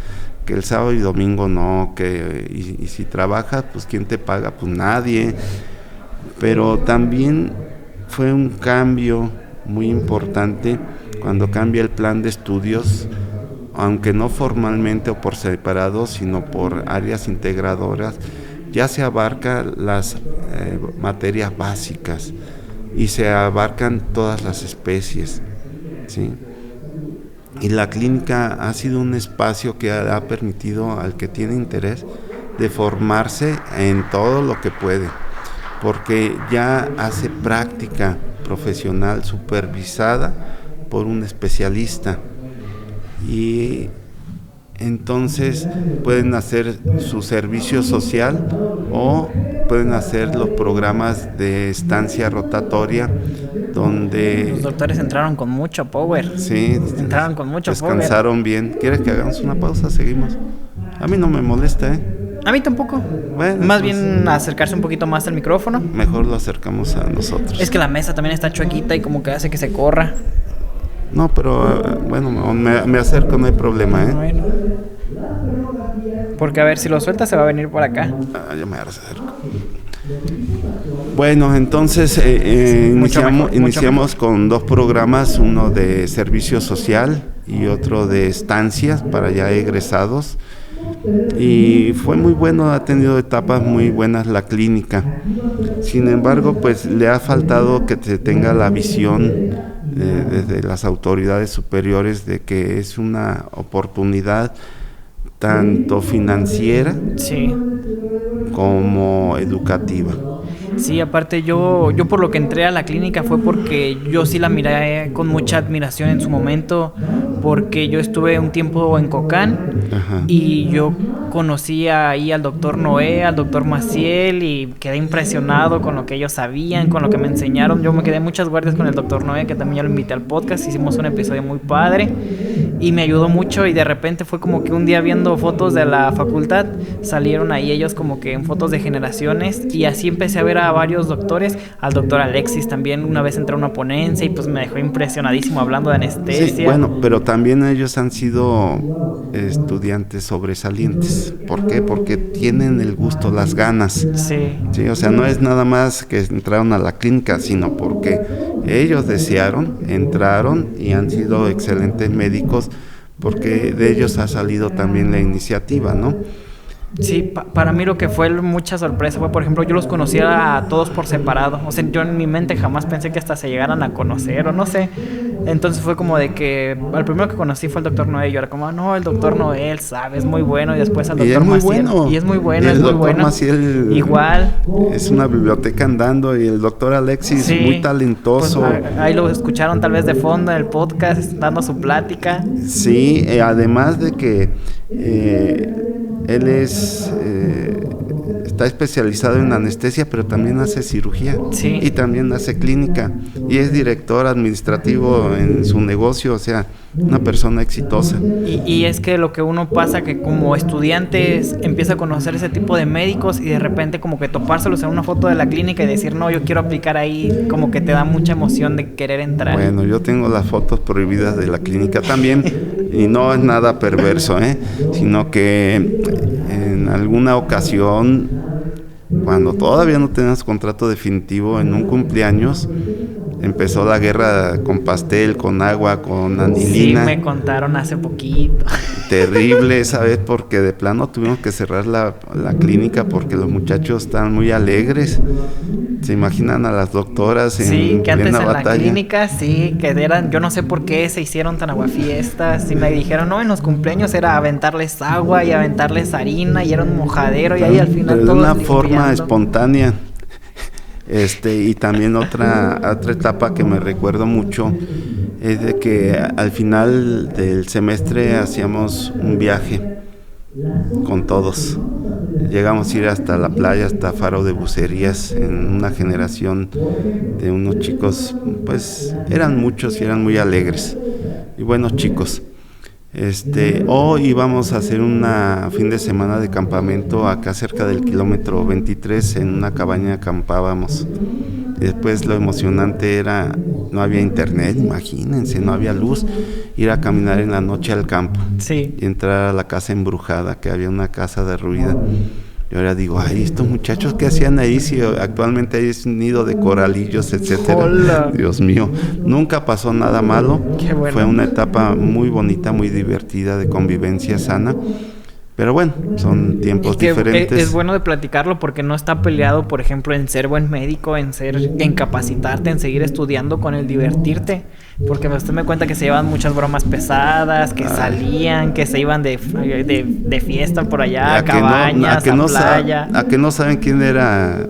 que el sábado y domingo no, y si trabajas, pues ¿quién te paga? Pues nadie. Pero también fue un cambio muy importante cuando cambia el plan de estudios, aunque no formalmente o por separado, sino por áreas integradoras. Ya se abarcan las materias básicas y se abarcan todas las especies, ¿sí? Y la clínica ha sido un espacio que ha permitido al que tiene interés de formarse en todo lo que puede, porque ya hace práctica profesional supervisada por un especialista, y entonces pueden hacer su servicio social o pueden hacer los programas de estancia rotatoria donde... Los doctores entraron con mucho power. Sí, entraron con mucho descansaron bien. ¿Quieres que hagamos una pausa? Seguimos. A mí no me molesta, ¿eh? A mí tampoco. Bueno, más bien acercarse un poquito más al micrófono. Mejor lo acercamos a nosotros. Es que la mesa también está chuequita y como que hace que se corra. No, pero bueno, me acerco, no hay problema, ¿eh? Bueno. Porque a ver, si lo suelta se va a venir por acá. Ya me acerco. Bueno, entonces iniciamos con 2 programas, uno de servicio social y otro de estancias para ya egresados. Y fue muy bueno, ha tenido etapas muy buenas la clínica. Sin embargo, pues le ha faltado que se tenga la visión desde las autoridades superiores de que es una oportunidad tanto financiera como educativa. Sí, aparte yo por lo que entré a la clínica fue porque yo sí la miré con mucha admiración en su momento, porque yo estuve un tiempo en Cocán. Ajá. Y yo conocí ahí al doctor Noé, al doctor Maciel, y quedé impresionado con lo que ellos sabían, con lo que me enseñaron. Yo me quedé muchas guardias con el doctor Noé, que también yo lo invité al podcast, hicimos un episodio muy padre y me ayudó mucho, y de repente fue como que un día viendo fotos de la facultad, salieron ahí ellos como que en fotos de generaciones, y así empecé a ver a varios doctores, al doctor Alexis también, una vez entré a una ponencia y pues me dejó impresionadísimo hablando de anestesia. Sí, bueno, pero también ellos han sido estudiantes sobresalientes. ¿Por qué? Porque tienen el gusto, las ganas. Sí. Sí, o sea, no es nada más que entraron a la clínica, sino porque ellos desearon, entraron y han sido excelentes médicos, porque de ellos ha salido también la iniciativa, ¿no? Sí, para mí lo que fue mucha sorpresa fue, por ejemplo, yo los conocía a todos por separado. O sea, yo en mi mente jamás pensé que hasta se llegaran a conocer, o no sé. Entonces fue como de que el primero que conocí fue el doctor Noé, y yo era como, no, el doctor Noé, sabe, es muy bueno. Y después al doctor Maciel. Y es muy bueno, es muy bueno. Maciel igual. Es una biblioteca andando, y el doctor Alexis, sí, muy talentoso. Pues, ahí lo escucharon tal vez de fondo en el podcast, dando su plática. Sí, además de que él está especializado en anestesia, pero también hace cirugía. Sí. Y también hace clínica, y es director administrativo en su negocio, o sea, una persona exitosa. Y es que lo que uno pasa, que como estudiantes empieza a conocer ese tipo de médicos, y de repente como que topárselos en una foto de la clínica y decir, no, yo quiero aplicar ahí, como que te da mucha emoción de querer entrar. Bueno, yo tengo las fotos prohibidas de la clínica también, y no es nada perverso, sino que en alguna ocasión, cuando todavía no teníamos contrato definitivo, en un cumpleaños empezó la guerra con pastel, con agua, con anilina. Sí, me contaron hace poquito. Terrible esa vez, porque de plano tuvimos que cerrar la clínica porque los muchachos estaban muy alegres. ¿Se imaginan a las doctoras en plena batalla? Sí, que antes en la clínica, sí, que eran, yo no sé por qué se hicieron tan aguafiestas, y me dijeron, no, en los cumpleaños era aventarles agua y aventarles harina, y era un mojadero, y ahí al final pero todos de una limpiando. Forma espontánea. Y también otra etapa que me recuerdo mucho es de que al final del semestre hacíamos un viaje con todos. Llegamos a ir hasta la playa, hasta Faro de Bucerías, en una generación de unos chicos, pues eran muchos y eran muy alegres y buenos chicos. Hoy íbamos a hacer una fin de semana de campamento acá cerca del kilómetro 23, en una cabaña acampábamos. Y después lo emocionante era, no había internet, imagínense, no había luz, ir a caminar en la noche al campo. Sí. Y entrar a la casa embrujada, que había una casa derruida. Y ahora digo, ay, estos muchachos, ¿qué hacían ahí? Si actualmente ahí es un nido de coralillos, etcétera. Hola. Dios mío, nunca pasó nada malo. Qué bueno. Fue una etapa muy bonita, muy divertida, de convivencia sana. Pero bueno, son tiempos diferentes. Es bueno de platicarlo, porque no está peleado, por ejemplo, en ser buen médico, en capacitarte, en seguir estudiando, con el divertirte. Porque usted me cuenta que se llevan muchas bromas pesadas, que salían, que se iban de fiesta por allá, a cabañas, a playa. ¿A que no saben quién era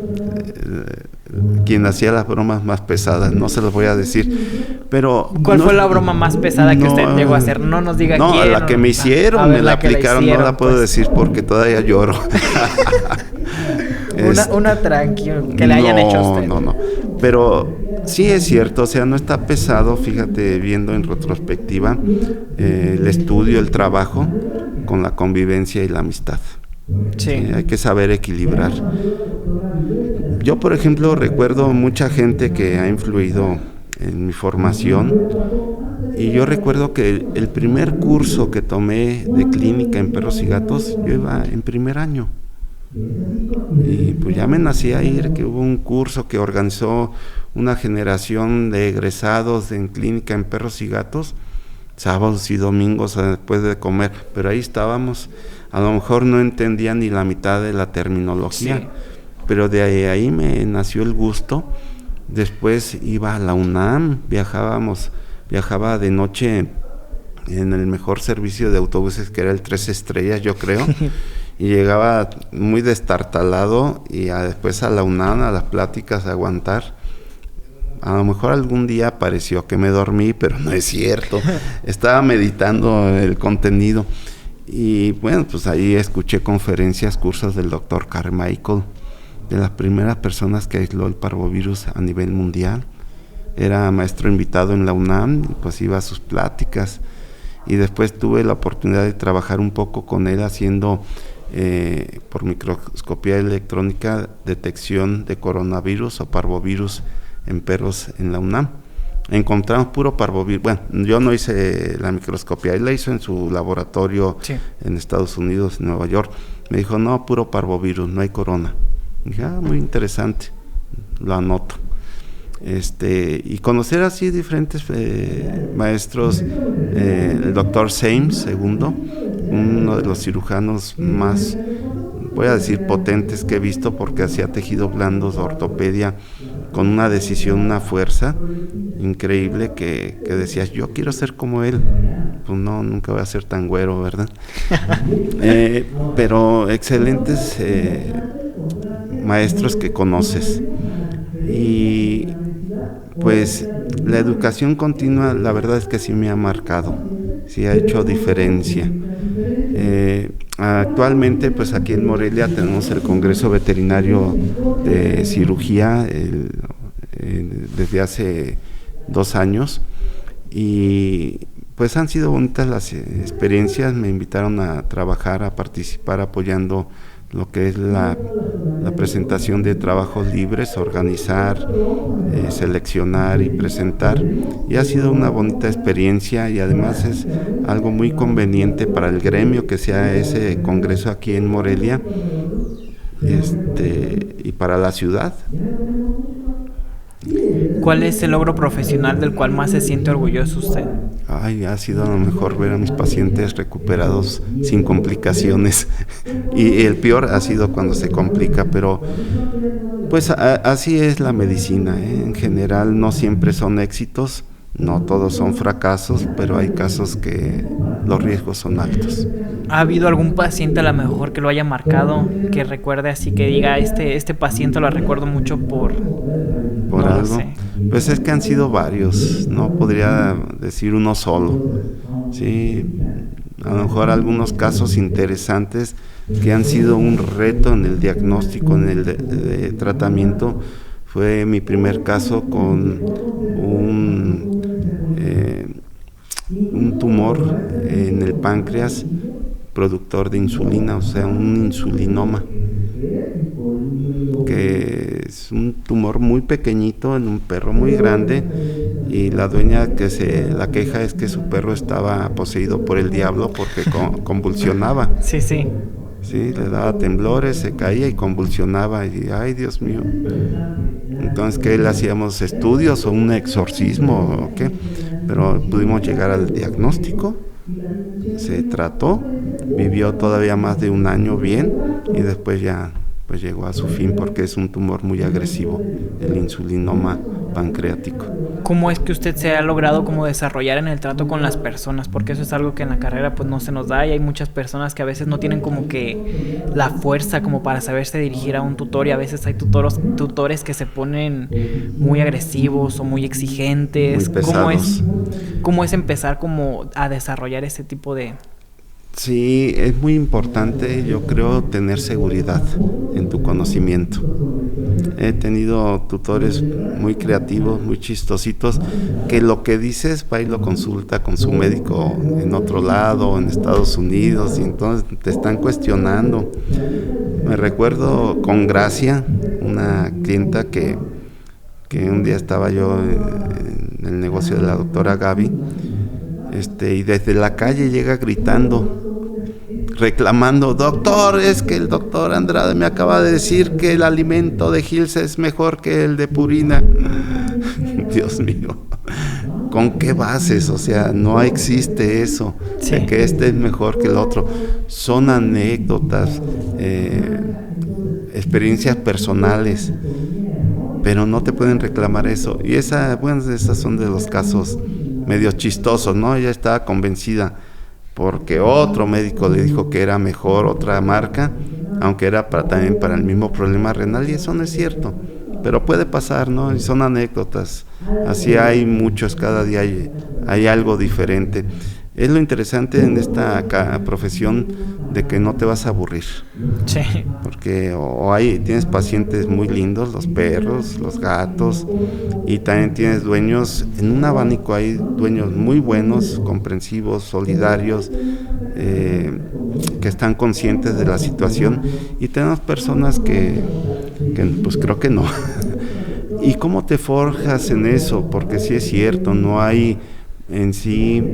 quien hacía las bromas más pesadas? No se los voy a decir, Pero ¿Cuál fue la broma más pesada que usted llegó a hacer? No nos diga no, quién. la que me hicieron, me la aplicaron, no la puedo decir porque todavía lloro. Una tranquila, que le hayan hecho a usted. No. Pero sí es cierto, o sea, no está pesado, fíjate, viendo en retrospectiva, el estudio, el trabajo, con la convivencia y la amistad. Sí. Hay que saber equilibrar. Yo, por ejemplo, recuerdo mucha gente que ha influido en mi formación, y yo recuerdo que el primer curso que tomé de clínica en perros y gatos, yo iba en primer año. Y pues ya me nací a ir, que hubo un curso que organizó una generación de egresados en clínica en perros y gatos, sábados y domingos después de comer, pero ahí estábamos. A lo mejor no entendía ni la mitad de la terminología, sí, pero de ahí me nació el gusto. Después iba a la UNAM, viajaba de noche en el mejor servicio de autobuses, que era el 3 estrellas, yo creo, y llegaba muy destartalado, y después a la UNAM, a las pláticas, a aguantar. A lo mejor algún día pareció que me dormí, pero no es cierto. Estaba meditando el contenido. Y bueno, pues ahí escuché conferencias, cursos del doctor Carmichael, de las primeras personas que aisló el parvovirus a nivel mundial. Era maestro invitado en la UNAM, y pues iba a sus pláticas. Y después tuve la oportunidad de trabajar un poco con él haciendo, por microscopía electrónica, detección de coronavirus o parvovirus en perros en la UNAM. Encontramos puro parvovirus. Bueno, yo no hice la microscopía, él la hizo en su laboratorio, sí, en Estados Unidos, en Nueva York. Me dijo, no, puro parvovirus, no hay corona. Dije, muy interesante, lo anoto. Y conocer así diferentes maestros, el doctor Sames segundo, uno de los cirujanos más, voy a decir, potentes que he visto, porque hacía tejidos blandos de ortopedia con una decisión, una fuerza increíble, que decías, yo quiero ser como él. Pues no, nunca voy a ser tan güero, ¿verdad? Pero excelentes maestros que conoces. Y pues la educación continua, la verdad es que sí me ha marcado, sí ha hecho diferencia. Actualmente, pues aquí en Morelia tenemos el Congreso Veterinario de Cirugía desde hace 2 años, y pues han sido bonitas las experiencias. Me invitaron a trabajar, a participar apoyando lo que es la presentación de trabajos libres, organizar, seleccionar y presentar, y ha sido una bonita experiencia, y además es algo muy conveniente para el gremio que sea ese congreso aquí en Morelia, y para la ciudad. ¿Cuál es el logro profesional del cual más se siente orgulloso usted? Ha sido a lo mejor ver a mis pacientes recuperados sin complicaciones, y el peor ha sido cuando se complica, pero pues así es la medicina, En general no siempre son éxitos, no todos son fracasos, pero hay casos que los riesgos son altos. ¿Ha habido algún paciente a lo mejor que lo haya marcado, que recuerde así, que diga, este paciente lo recuerdo mucho por no algo? Sé. Pues es que han sido varios, no podría decir uno solo. Sí, a lo mejor algunos casos interesantes que han sido un reto en el diagnóstico, en el de tratamiento. Fue mi primer caso con un tumor en el páncreas productor de insulina, o sea, un insulinoma, que es un tumor muy pequeñito en un perro muy grande, y la dueña la queja es que su perro estaba poseído por el diablo porque convulsionaba. Sí. Sí, le daba temblores, se caía y convulsionaba, y ay, Dios mío. Entonces, ¿qué le hacíamos? ¿Estudios o un exorcismo o qué? Pero pudimos llegar al diagnóstico, se trató, vivió todavía más de 1 año bien, y después ya pues llegó a su fin, porque es un tumor muy agresivo, el insulinoma pancreático. ¿Cómo es que usted se ha logrado como desarrollar en el trato con las personas? Porque eso es algo que en la carrera pues no se nos da, y hay muchas personas que a veces no tienen como que la fuerza como para saberse dirigir a un tutor, y a veces hay tutores que se ponen muy agresivos o muy exigentes. Muy pesados. ¿Cómo es empezar como a desarrollar ese tipo de...? Sí, es muy importante, yo creo, tener seguridad en tu conocimiento. He tenido tutores muy creativos, muy chistositos, que lo que dices va y lo consulta con su médico en otro lado, en Estados Unidos, y entonces te están cuestionando. Me recuerdo con Gracia, una clienta que un día estaba yo en el negocio de la doctora Gaby, y desde la calle llega gritando, reclamando: doctor, es que el doctor Andrade me acaba de decir que el alimento de Gilsa es mejor que el de Purina. Dios mío, ¿con qué bases? O sea, no existe eso, sí, de que este es mejor que el otro. Son anécdotas, experiencias personales, pero no te pueden reclamar eso. Y esas son de los casos medio chistosos, ¿no? Ella estaba convencida porque otro médico le dijo que era mejor otra marca, aunque era también para el mismo problema renal, y eso no es cierto, pero puede pasar, ¿no? Y son anécdotas, así hay muchos, cada día hay algo diferente. Es lo interesante en esta profesión, de que no te vas a aburrir. Sí. Porque tienes pacientes muy lindos, los perros, los gatos, y también tienes dueños, en un abanico hay dueños muy buenos, comprensivos, solidarios, que están conscientes de la situación, y tenemos personas que pues creo que no. ¿Y cómo te forjas en eso? Porque sí es cierto, no hay en sí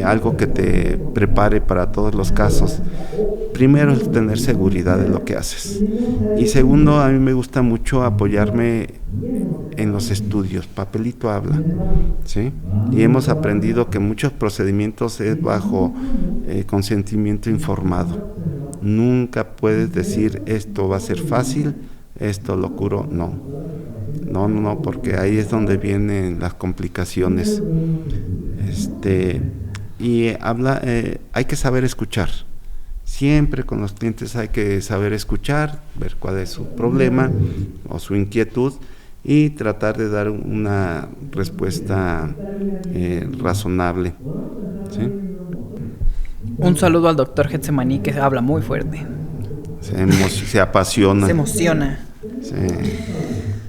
algo que te prepare para todos los casos. Primero es tener seguridad de lo que haces, y segundo, a mí me gusta mucho apoyarme en los estudios. Papelito habla, ¿sí? Y hemos aprendido que muchos procedimientos es bajo consentimiento informado. Nunca puedes decir esto va a ser fácil, esto lo curo, no, porque ahí es donde vienen las complicaciones. Hay que saber escuchar. Siempre con los clientes hay que saber escuchar, ver cuál es su problema o su inquietud, y tratar de dar una respuesta razonable, ¿sí? Un saludo al doctor Getsemaní, que habla muy fuerte. Se apasiona. Se emociona. Sí.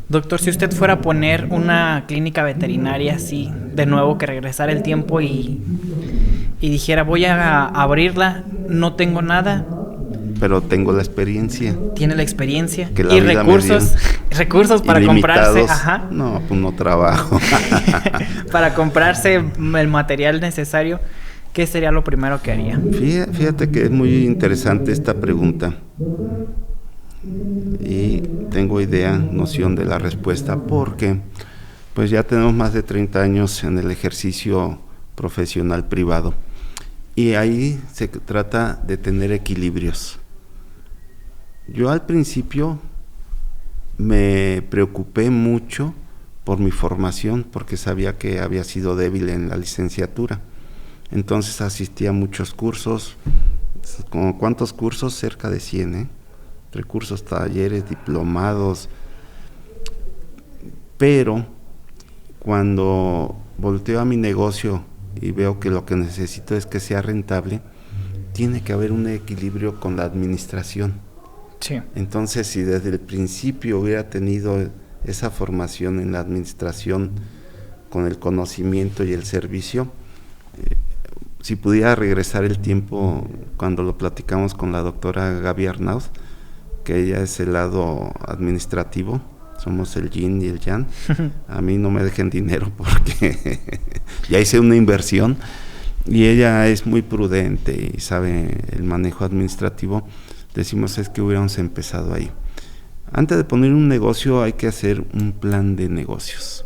Doctor, si usted fuera a poner una clínica veterinaria así, de nuevo, que regresara el tiempo y dijera, voy a abrirla, no tengo nada, pero tengo la experiencia. Tiene la experiencia que la y recursos para comprarse. Ajá. No, pues no trabajo. Para comprarse el material necesario, ¿qué sería lo primero que haría? Fíjate que es muy interesante esta pregunta. Y tengo noción de la respuesta, porque pues ya tenemos más de 30 años en el ejercicio profesional privado, y ahí se trata de tener equilibrios. Yo al principio me preocupé mucho por mi formación, porque sabía que había sido débil en la licenciatura. Entonces asistí a muchos cursos. ¿Cuántos cursos? Cerca de 100, recursos, talleres, diplomados. Pero cuando volteo a mi negocio y veo que lo que necesito es que sea rentable, tiene que haber un equilibrio con la administración. Sí. Entonces, si desde el principio hubiera tenido esa formación en la administración, con el conocimiento y el servicio, si pudiera regresar el tiempo, cuando lo platicamos con la doctora Gaby Arnauz, que ella es el lado administrativo, somos el yin y el yang. A mí no me dejen dinero porque ya hice una inversión, y ella es muy prudente y sabe el manejo administrativo. Decimos, es que hubiéramos empezado ahí. Antes de poner un negocio hay que hacer un plan de negocios,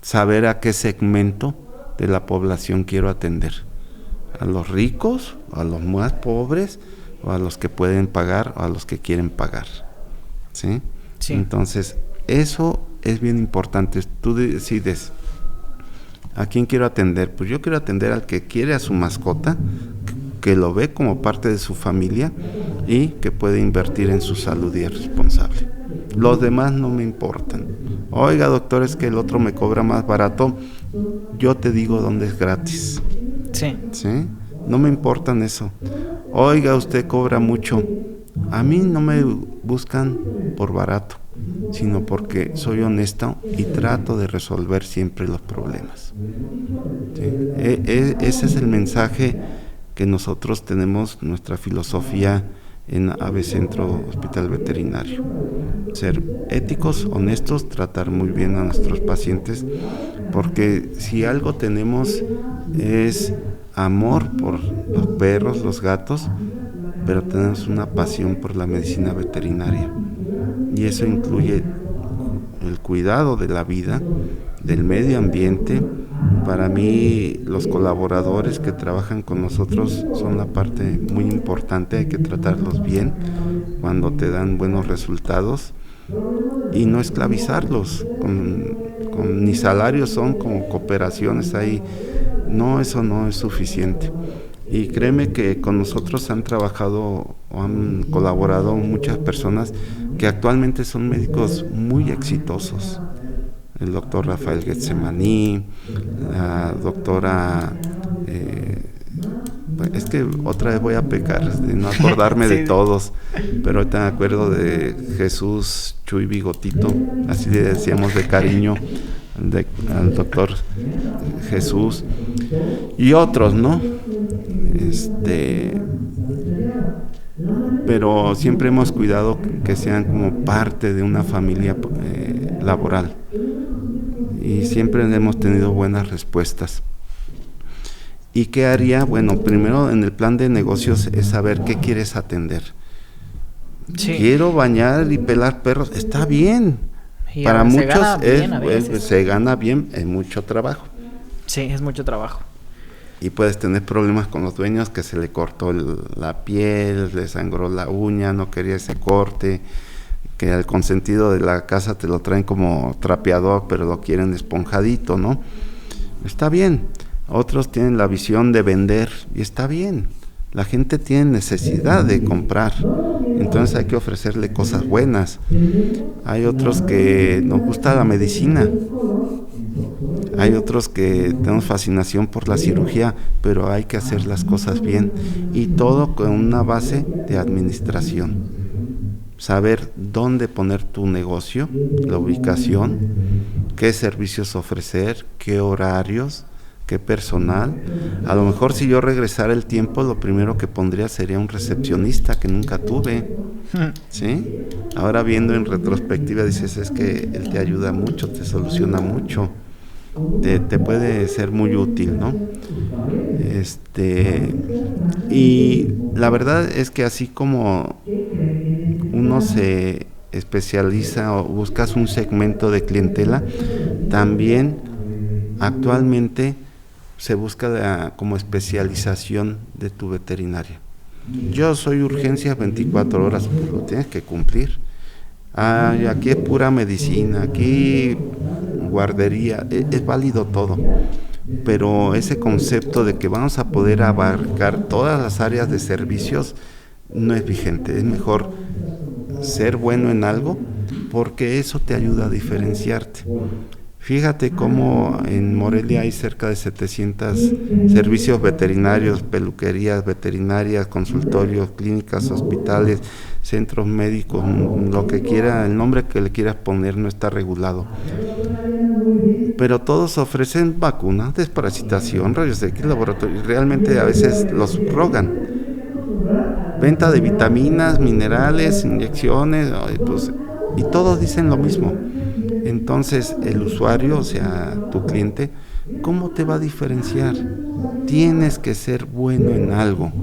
saber a qué segmento de la población quiero atender, a los ricos, a los más pobres, o a los que pueden pagar, o a los que quieren pagar, ¿sí? Sí. Entonces Eso es bien importante. Tú decides, ¿a quién quiero atender? Pues yo quiero atender al que quiere a su mascota, que lo ve como parte de su familia y que puede invertir en su salud y es responsable. Los demás no me importan. Oiga, doctor, es que el otro me cobra más barato. Yo te digo dónde es gratis. Sí. ¿Sí? No me importan eso. Oiga, usted cobra mucho. A mí no me buscan por barato, sino porque soy honesto y trato de resolver siempre los problemas. ¿Sí? Ese es el mensaje que nosotros tenemos, nuestra filosofía en Ave Centro Hospital Veterinario. Ser éticos, honestos, tratar muy bien a nuestros pacientes, porque si algo tenemos es amor por los perros, los gatos, pero tenemos una pasión por la medicina veterinaria. Y eso incluye el cuidado de la vida, del medio ambiente. Para mí, los colaboradores que trabajan con nosotros son la parte muy importante. Hay que tratarlos bien cuando te dan buenos resultados y no esclavizarlos ni salarios, son como cooperaciones ahí. No, eso no es suficiente. Y créeme que con nosotros han trabajado o han colaborado muchas personas que actualmente son médicos muy exitosos. El doctor Rafael Getsemaní, la doctora... es que otra vez voy a pecar de no acordarme sí. de todos, pero ahorita me acuerdo de Jesús Chuy Bigotito, así le decíamos de cariño al doctor Jesús, y otros, ¿no? Pero siempre hemos cuidado que sean como parte de una familia laboral, y siempre hemos tenido buenas respuestas. ¿Y qué haría? Bueno, primero en el plan de negocios es saber qué quieres atender. Sí. Quiero bañar y pelar perros, está bien. Y para muchos se gana bien, es mucho trabajo. Sí, es mucho trabajo. Y puedes tener problemas con los dueños, que se le cortó la piel, le sangró la uña, no quería ese corte, que al consentido de la casa te lo traen como trapeador, pero lo quieren esponjadito, ¿no? Está bien. Otros tienen la visión de vender y está bien. La gente tiene necesidad de comprar, entonces hay que ofrecerle cosas buenas. Hay otros que nos gusta la medicina, hay otros que tenemos fascinación por la cirugía, pero hay que hacer las cosas bien, y todo con una base de administración. Saber dónde poner tu negocio, la ubicación, qué servicios ofrecer, qué horarios, qué personal. A lo mejor si yo regresara el tiempo, lo primero que pondría sería un recepcionista, que nunca tuve, ¿sí? Ahora viendo en retrospectiva dices, es que él te ayuda mucho, te soluciona mucho, te puede ser muy útil, ¿no? Y la verdad es que así como uno se especializa o buscas un segmento de clientela, también actualmente se busca como especialización de tu veterinaria. Yo soy urgencias 24 horas, pues lo tienes que cumplir. Aquí es pura medicina, aquí guardería, es válido todo. Pero ese concepto de que vamos a poder abarcar todas las áreas de servicios no es vigente. Es mejor ser bueno en algo, porque eso te ayuda a diferenciarte. Fíjate cómo en Morelia hay cerca de 700 servicios veterinarios, peluquerías veterinarias, consultorios, clínicas, hospitales, centros médicos, lo que quiera, el nombre que le quieras poner no está regulado. Pero todos ofrecen vacunas, desparasitación, rayos X, laboratorios, realmente a veces los subrogan. Venta de vitaminas, minerales, inyecciones, y todos dicen lo mismo. Entonces el usuario, o sea, tu cliente, ¿cómo te va a diferenciar? Tienes que ser bueno en algo.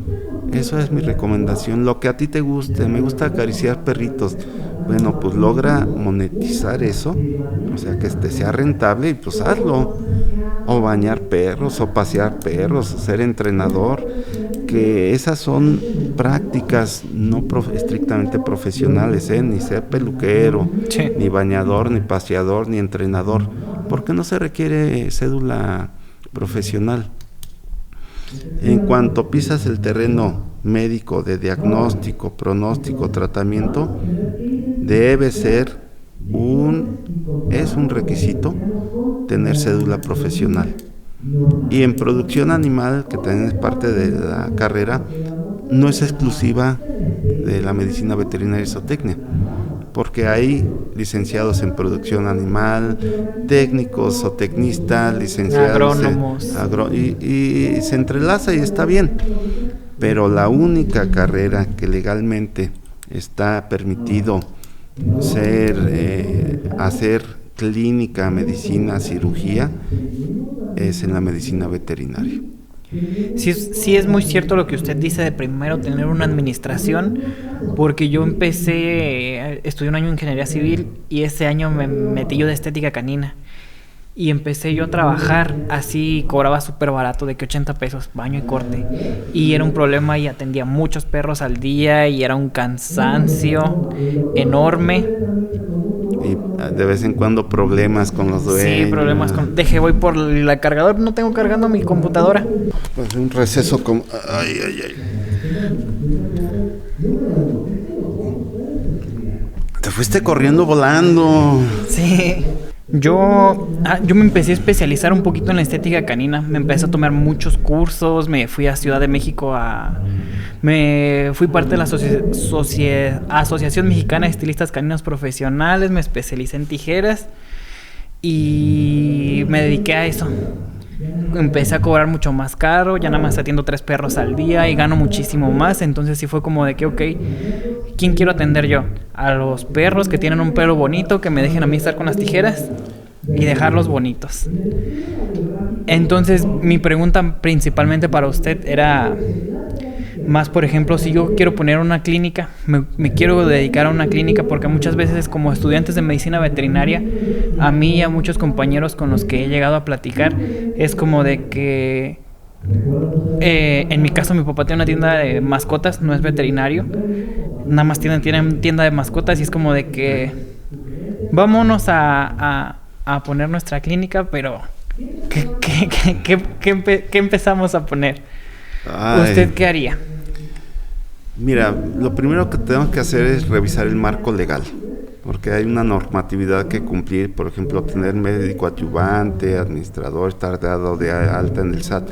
Eso es mi recomendación. Lo que a ti te guste, me gusta acariciar perritos. Bueno, pues logra monetizar eso, o sea, que sea rentable, y pues hazlo. o bañar perros, o pasear perros, o ser entrenador, que esas son prácticas no estrictamente profesionales, ni ser peluquero, Sí. ni bañador, ni paseador, ni entrenador, porque no se requiere cédula profesional. En cuanto pisas el terreno médico de diagnóstico, pronóstico, tratamiento, debe ser es un requisito tener cédula profesional. Y en producción animal, que también es parte de la carrera, no es exclusiva de la medicina veterinaria y zootecnia, porque hay licenciados en producción animal, técnicos o tecnistas, licenciados Agrónomos. y se entrelaza y está bien, pero la única carrera que legalmente está permitido hacer clínica, medicina, cirugía, es en la medicina veterinaria. Sí es muy cierto lo que usted dice de primero tener una administración, porque yo estudié un año de ingeniería civil y ese año me metí yo de estética canina. Y empecé yo a trabajar, así cobraba súper barato, de que 80 pesos, baño y corte. Y era un problema y atendía muchos perros al día y era un cansancio enorme. Y de vez en cuando problemas con los dueños. Sí, problemas con... voy por la cargador, no tengo cargando mi computadora. Pues un receso como... Ay. Te fuiste corriendo volando. Sí. Yo me empecé a especializar un poquito en la estética canina. Me empecé a tomar muchos cursos. Me fui a Ciudad de México me fui parte de la Asociación Mexicana de Estilistas Caninos Profesionales. Me especialicé en tijeras y me dediqué a eso. Empecé a cobrar mucho más caro. Ya nada más atiendo 3 perros al día y gano muchísimo más. Entonces sí fue como de que, ok, ¿quién quiero atender yo? A los perros que tienen un pelo bonito, que me dejen a mí estar con las tijeras y dejarlos bonitos. Entonces mi pregunta principalmente para usted era más, por ejemplo, si yo quiero poner una clínica, me quiero dedicar a una clínica, porque muchas veces como estudiantes de medicina veterinaria, a mí y a muchos compañeros con los que he llegado a platicar, es como de que en mi caso mi papá tiene una tienda de mascotas, no es veterinario, nada más tiene tienda de mascotas, y es como de que vámonos a poner nuestra clínica, pero ¿qué empezamos a poner? Ay. ¿Usted qué haría? Mira, lo primero que tenemos que hacer es revisar el marco legal, porque hay una normatividad que cumplir, por ejemplo, tener médico adyuvante, administrador, estar dado de alta en el SAT,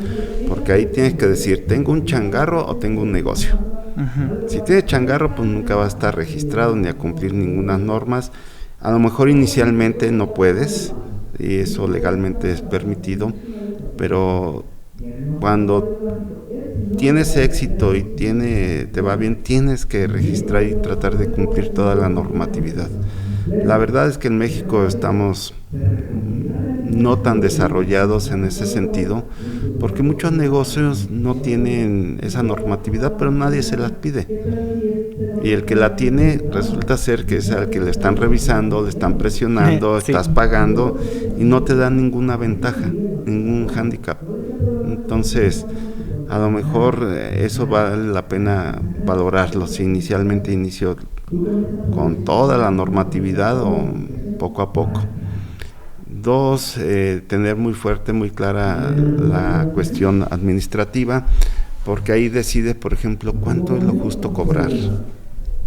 porque ahí tienes que decir, ¿tengo un changarro o tengo un negocio? Uh-huh. Si tienes changarro, pues nunca va a estar registrado ni a cumplir ninguna normas. A lo mejor inicialmente no puedes, y eso legalmente es permitido, pero cuando tienes éxito y te va bien, tienes que registrar y tratar de cumplir toda la normatividad. La verdad es que en México estamos no tan desarrollados en ese sentido, porque muchos negocios no tienen esa normatividad, pero nadie se las pide. Y el que la tiene resulta ser que es al que le están revisando, le están presionando, sí. Estás pagando y no te dan ninguna ventaja, ningún hándicap. Entonces, a lo mejor eso vale la pena valorarlo, si inicialmente inicio con toda la normatividad o poco a poco. 2, tener muy fuerte, muy clara la cuestión administrativa, porque ahí decides, por ejemplo, cuánto es lo justo cobrar,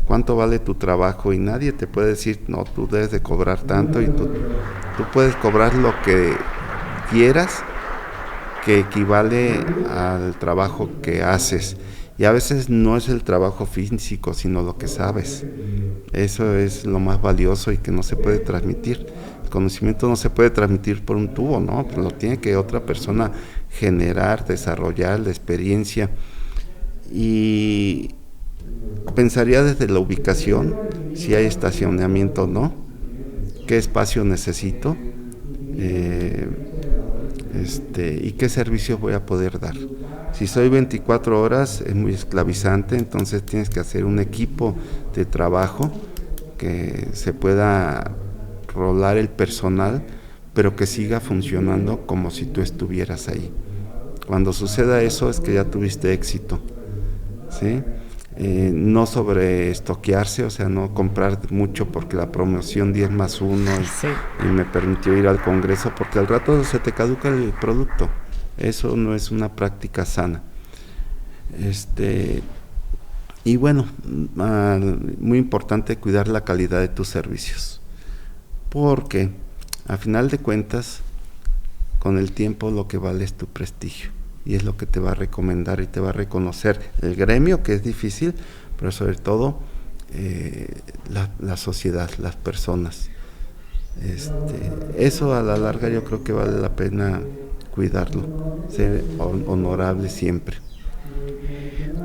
cuánto vale tu trabajo, y nadie te puede decir, no, tú debes de cobrar tanto, y tú puedes cobrar lo que quieras, que equivale al trabajo que haces. Y a veces no es el trabajo físico, sino lo que sabes. Eso es lo más valioso y que no se puede transmitir. El conocimiento no se puede transmitir por un tubo, ¿no? Pues lo tiene que otra persona generar, desarrollar la experiencia. Y pensaría desde la ubicación, si hay estacionamiento o no, qué espacio necesito, y qué servicio voy a poder dar. Si soy 24 horas es muy esclavizante, entonces tienes que hacer un equipo de trabajo que se pueda rolar el personal pero que siga funcionando como si tú estuvieras ahí. Cuando suceda eso es que ya tuviste éxito, ¿sí? No sobreestoquearse, o sea, no comprar mucho porque la promoción 10+1 Sí. y me permitió ir al congreso, porque al rato se te caduca el producto. Eso no es una práctica sana. Y bueno, muy importante cuidar la calidad de tus servicios, porque a final de cuentas, con el tiempo lo que vale es tu prestigio, y es lo que te va a recomendar y te va a reconocer el gremio, que es difícil, pero sobre todo la sociedad, las personas. Eso a la larga yo creo que vale la pena cuidarlo, ser honorable siempre.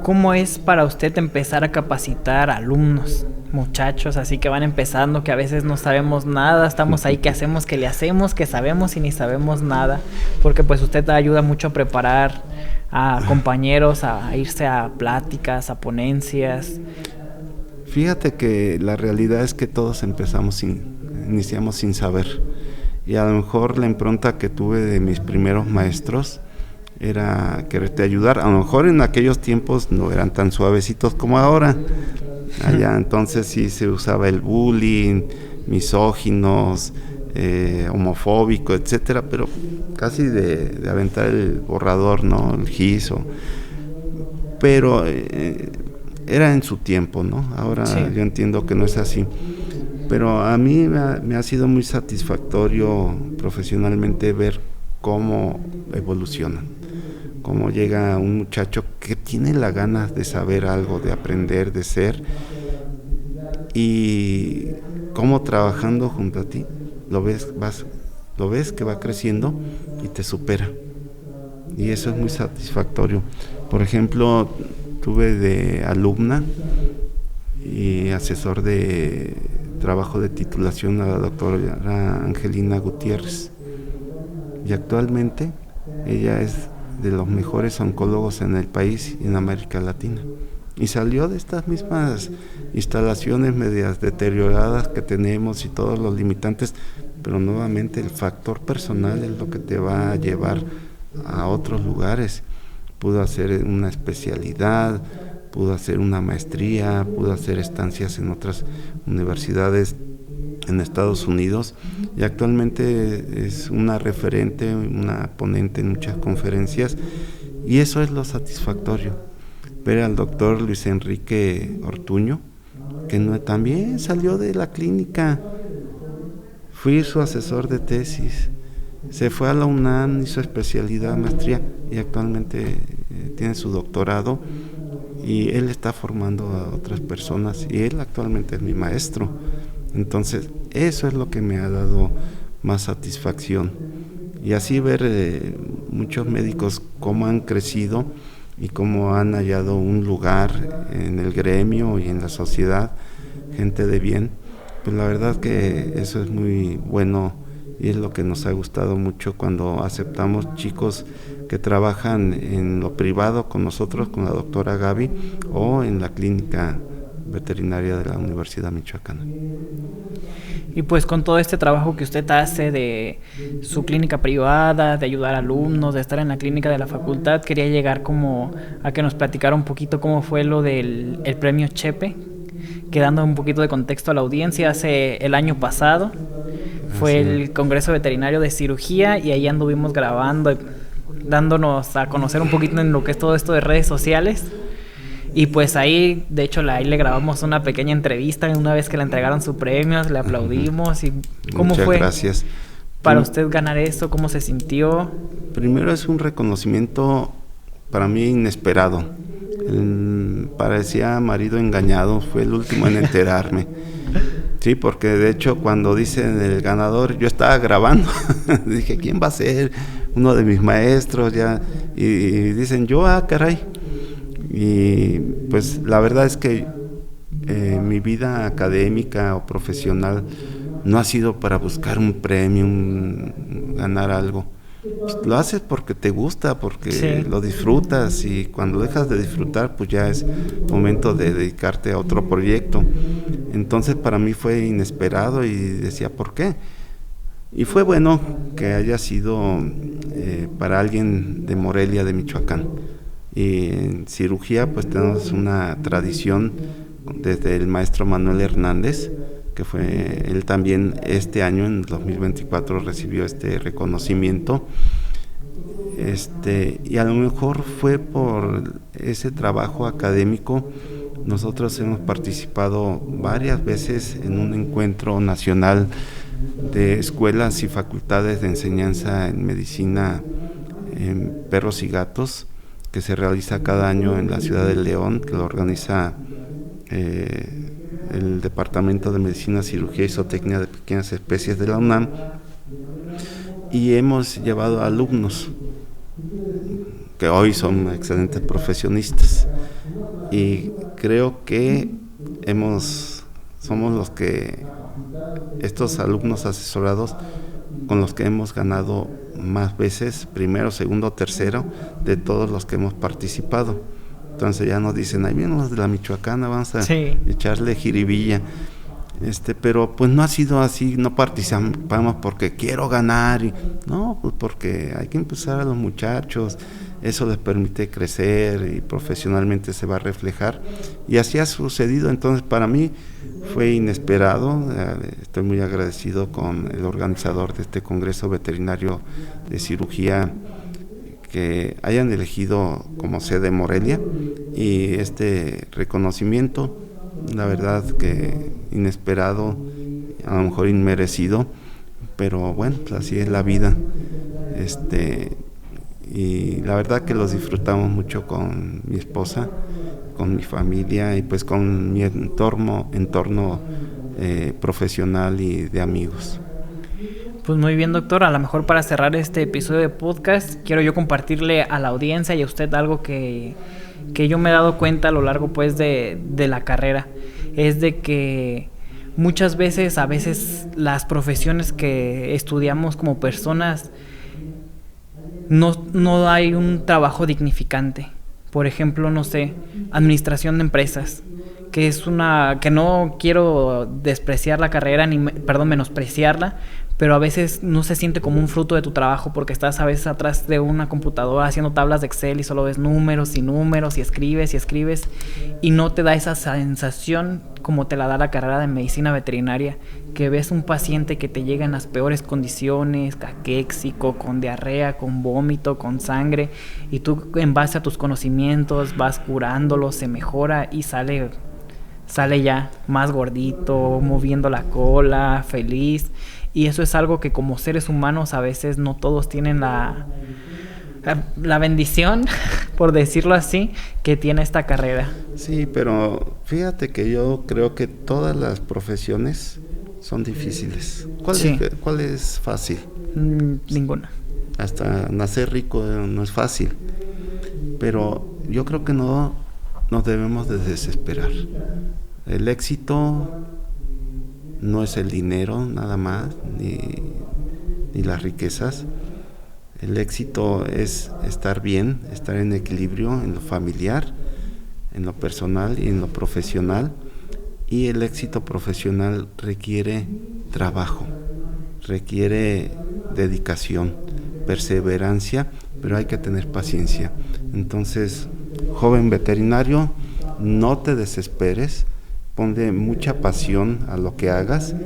¿Cómo es para usted empezar a capacitar alumnos, muchachos así que van empezando, que a veces no sabemos nada, estamos ahí, que hacemos, que le hacemos, que sabemos y ni sabemos nada? Porque pues usted ayuda mucho a preparar a compañeros, a irse a pláticas, a ponencias. Fíjate que la realidad es que todos iniciamos sin saber, y a lo mejor la impronta que tuve de mis primeros maestros era quererte ayudar. A lo mejor en aquellos tiempos no eran tan suavecitos como ahora. Allá entonces sí se usaba el bullying, misóginos, homofóbico, etcétera, pero casi de aventar el borrador, ¿no? El gis. Pero era en su tiempo, ¿no? Ahora sí. Yo entiendo que no es así. Pero a mí me ha sido muy satisfactorio profesionalmente ver cómo evolucionan. Cómo llega un muchacho que tiene la ganas de saber algo, de aprender, de ser, y cómo trabajando junto a ti lo ves que va creciendo y te supera, y eso es muy satisfactorio. Por ejemplo, tuve de alumna y asesor de trabajo de titulación a la doctora Angelina Gutiérrez, y actualmente ella es de los mejores oncólogos en el país y en América Latina, y salió de estas mismas instalaciones medias deterioradas que tenemos y todos los limitantes, pero nuevamente el factor personal es lo que te va a llevar a otros lugares. Pudo hacer una especialidad, pudo hacer una maestría, pudo hacer estancias en otras universidades en Estados Unidos, y actualmente es una referente, una ponente en muchas conferencias, y eso es lo satisfactorio. Ver al doctor Luis Enrique Ortuño, que también salió de la clínica, fui su asesor de tesis, se fue a la UNAM, hizo especialidad, maestría, y actualmente tiene su doctorado, y él está formando a otras personas, y él actualmente es mi maestro. Entonces, eso es lo que me ha dado más satisfacción. Y así ver muchos médicos cómo han crecido y cómo han hallado un lugar en el gremio y en la sociedad, gente de bien, pues la verdad que eso es muy bueno, y es lo que nos ha gustado mucho cuando aceptamos chicos que trabajan en lo privado con nosotros, con la doctora Gaby, o en la clínica veterinaria de la Universidad Michoacana. Y pues con todo este trabajo que usted hace de su clínica privada, de ayudar a alumnos, de estar en la clínica de la facultad, quería llegar como a que nos platicara un poquito cómo fue lo del premio Chepe, que dando un poquito de contexto a la audiencia, hace el año pasado fue el Congreso Veterinario de Cirugía, y ahí anduvimos grabando, dándonos a conocer un poquito en lo que es todo esto de redes sociales. Y pues ahí, de hecho, ahí le grabamos una pequeña entrevista una vez que le entregaron su premio, le aplaudimos. ¿Y cómo Muchas fue gracias para usted ganar eso? ¿Cómo se sintió? Primero, es un reconocimiento para mí inesperado. Parecía marido engañado, fue el último en enterarme. Sí, porque de hecho cuando dicen el ganador, yo estaba grabando, dije, ¿quién va a ser? Uno de mis maestros, ya, y dicen, yo, caray. Y pues la verdad es que mi vida académica o profesional no ha sido para buscar un premio, ganar algo. Pues lo haces porque te gusta, porque lo disfrutas, y cuando dejas de disfrutar, pues ya es momento de dedicarte a otro proyecto. Entonces para mí fue inesperado, y decía, ¿por qué? Y fue bueno que haya sido para alguien de Morelia, de Michoacán. Y en cirugía pues tenemos una tradición desde el maestro Manuel Hernández, que fue él también este año, en 2024, recibió este reconocimiento. Y a lo mejor fue por ese trabajo académico. Nosotros hemos participado varias veces en un encuentro nacional de escuelas y facultades de enseñanza en medicina en perros y gatos, que se realiza cada año en la ciudad de León, que lo organiza el Departamento de Medicina, Cirugía y Zootecnia de Pequeñas Especies de la UNAM, y hemos llevado a alumnos que hoy son excelentes profesionistas, y creo que somos los que, estos alumnos asesorados, con los que hemos ganado más veces, primero, segundo, tercero, de todos los que hemos participado. Entonces ya nos dicen, ahí vienen los de la Michoacana, vamos a echarle jiribilla. Pero pues no ha sido así, no participamos porque quiero ganar, no, pues porque hay que impulsar a los muchachos, eso les permite crecer y profesionalmente se va a reflejar, y así ha sucedido. Entonces para mí fue inesperado, estoy muy agradecido con el organizador de este Congreso Veterinario de Cirugía, que hayan elegido como sede Morelia, y este reconocimiento, la verdad que inesperado, a lo mejor inmerecido, pero bueno, pues así es la vida. Y la verdad que los disfrutamos mucho con mi esposa, con mi familia y pues con mi entorno profesional y de amigos. Pues muy bien, doctor, a lo mejor para cerrar este episodio de podcast, quiero yo compartirle a la audiencia y a usted algo que yo me he dado cuenta a lo largo pues de la carrera. Es de que muchas veces, a veces las profesiones que estudiamos como personas, no hay un trabajo dignificante. Por ejemplo, no sé, administración de empresas, que es que no quiero despreciar la carrera, menospreciarla, pero a veces no se siente como un fruto de tu trabajo, porque estás a veces atrás de una computadora haciendo tablas de Excel y solo ves números y números y escribes y no te da esa sensación como te la da la carrera de medicina veterinaria, que ves un paciente que te llega en las peores condiciones, caquéxico, con diarrea, con vómito, con sangre, y tú en base a tus conocimientos vas curándolo, se mejora y sale ya más gordito, moviendo la cola, feliz. Y eso es algo que como seres humanos a veces no todos tienen la bendición, por decirlo así, que tiene esta carrera. Sí, pero fíjate que yo creo que todas las profesiones son difíciles. ¿Cuál es fácil? Ninguna. Hasta nacer rico no es fácil. Pero yo creo que no nos debemos de desesperar. El éxito no es el dinero nada más, ni las riquezas. El éxito es estar bien, estar en equilibrio en lo familiar, en lo personal y en lo profesional. Y el éxito profesional requiere trabajo, requiere dedicación, perseverancia, pero hay que tener paciencia. Entonces, joven veterinario, no te desesperes, ponle mucha pasión a lo que hagas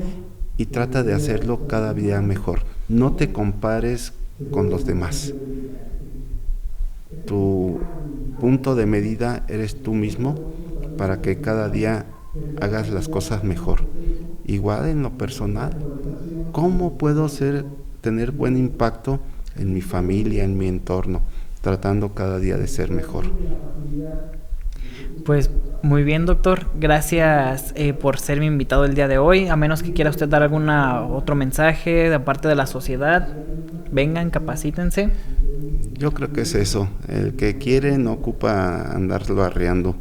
y trata de hacerlo cada día mejor. No te compares con los demás. Tu punto de medida eres tú mismo, para que cada día hagas las cosas mejor. Igual en lo personal, ¿cómo puedo tener buen impacto en mi familia, en mi entorno, tratando cada día de ser mejor? Pues muy bien, doctor, gracias por ser mi invitado el día de hoy. A menos que quiera usted dar otro mensaje de parte de la sociedad, vengan, capacítense. Yo creo que es eso, el que quiere no ocupa andarlo arreando,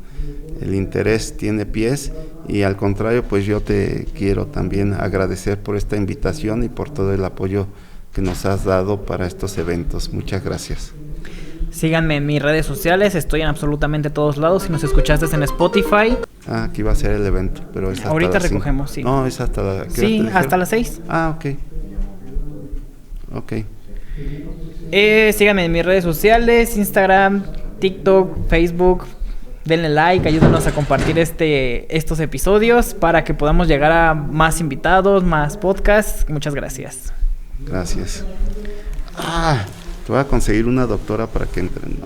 el interés tiene pies, y al contrario, pues yo te quiero también agradecer por esta invitación y por todo el apoyo que nos has dado para estos eventos. Muchas gracias. Síganme en mis redes sociales, estoy en absolutamente todos lados. Si nos escuchaste en Spotify. Aquí va a ser el evento, pero es hasta ahorita las recogemos, 5. sí. No, es hasta sí, hasta las 6. Ok. Ok. Síganme en mis redes sociales, Instagram, TikTok, Facebook. Denle like, ayúdenos a compartir estos episodios para que podamos llegar a más invitados, más podcasts. Muchas gracias. Gracias. Te voy a conseguir una doctora para que entre, ¿no?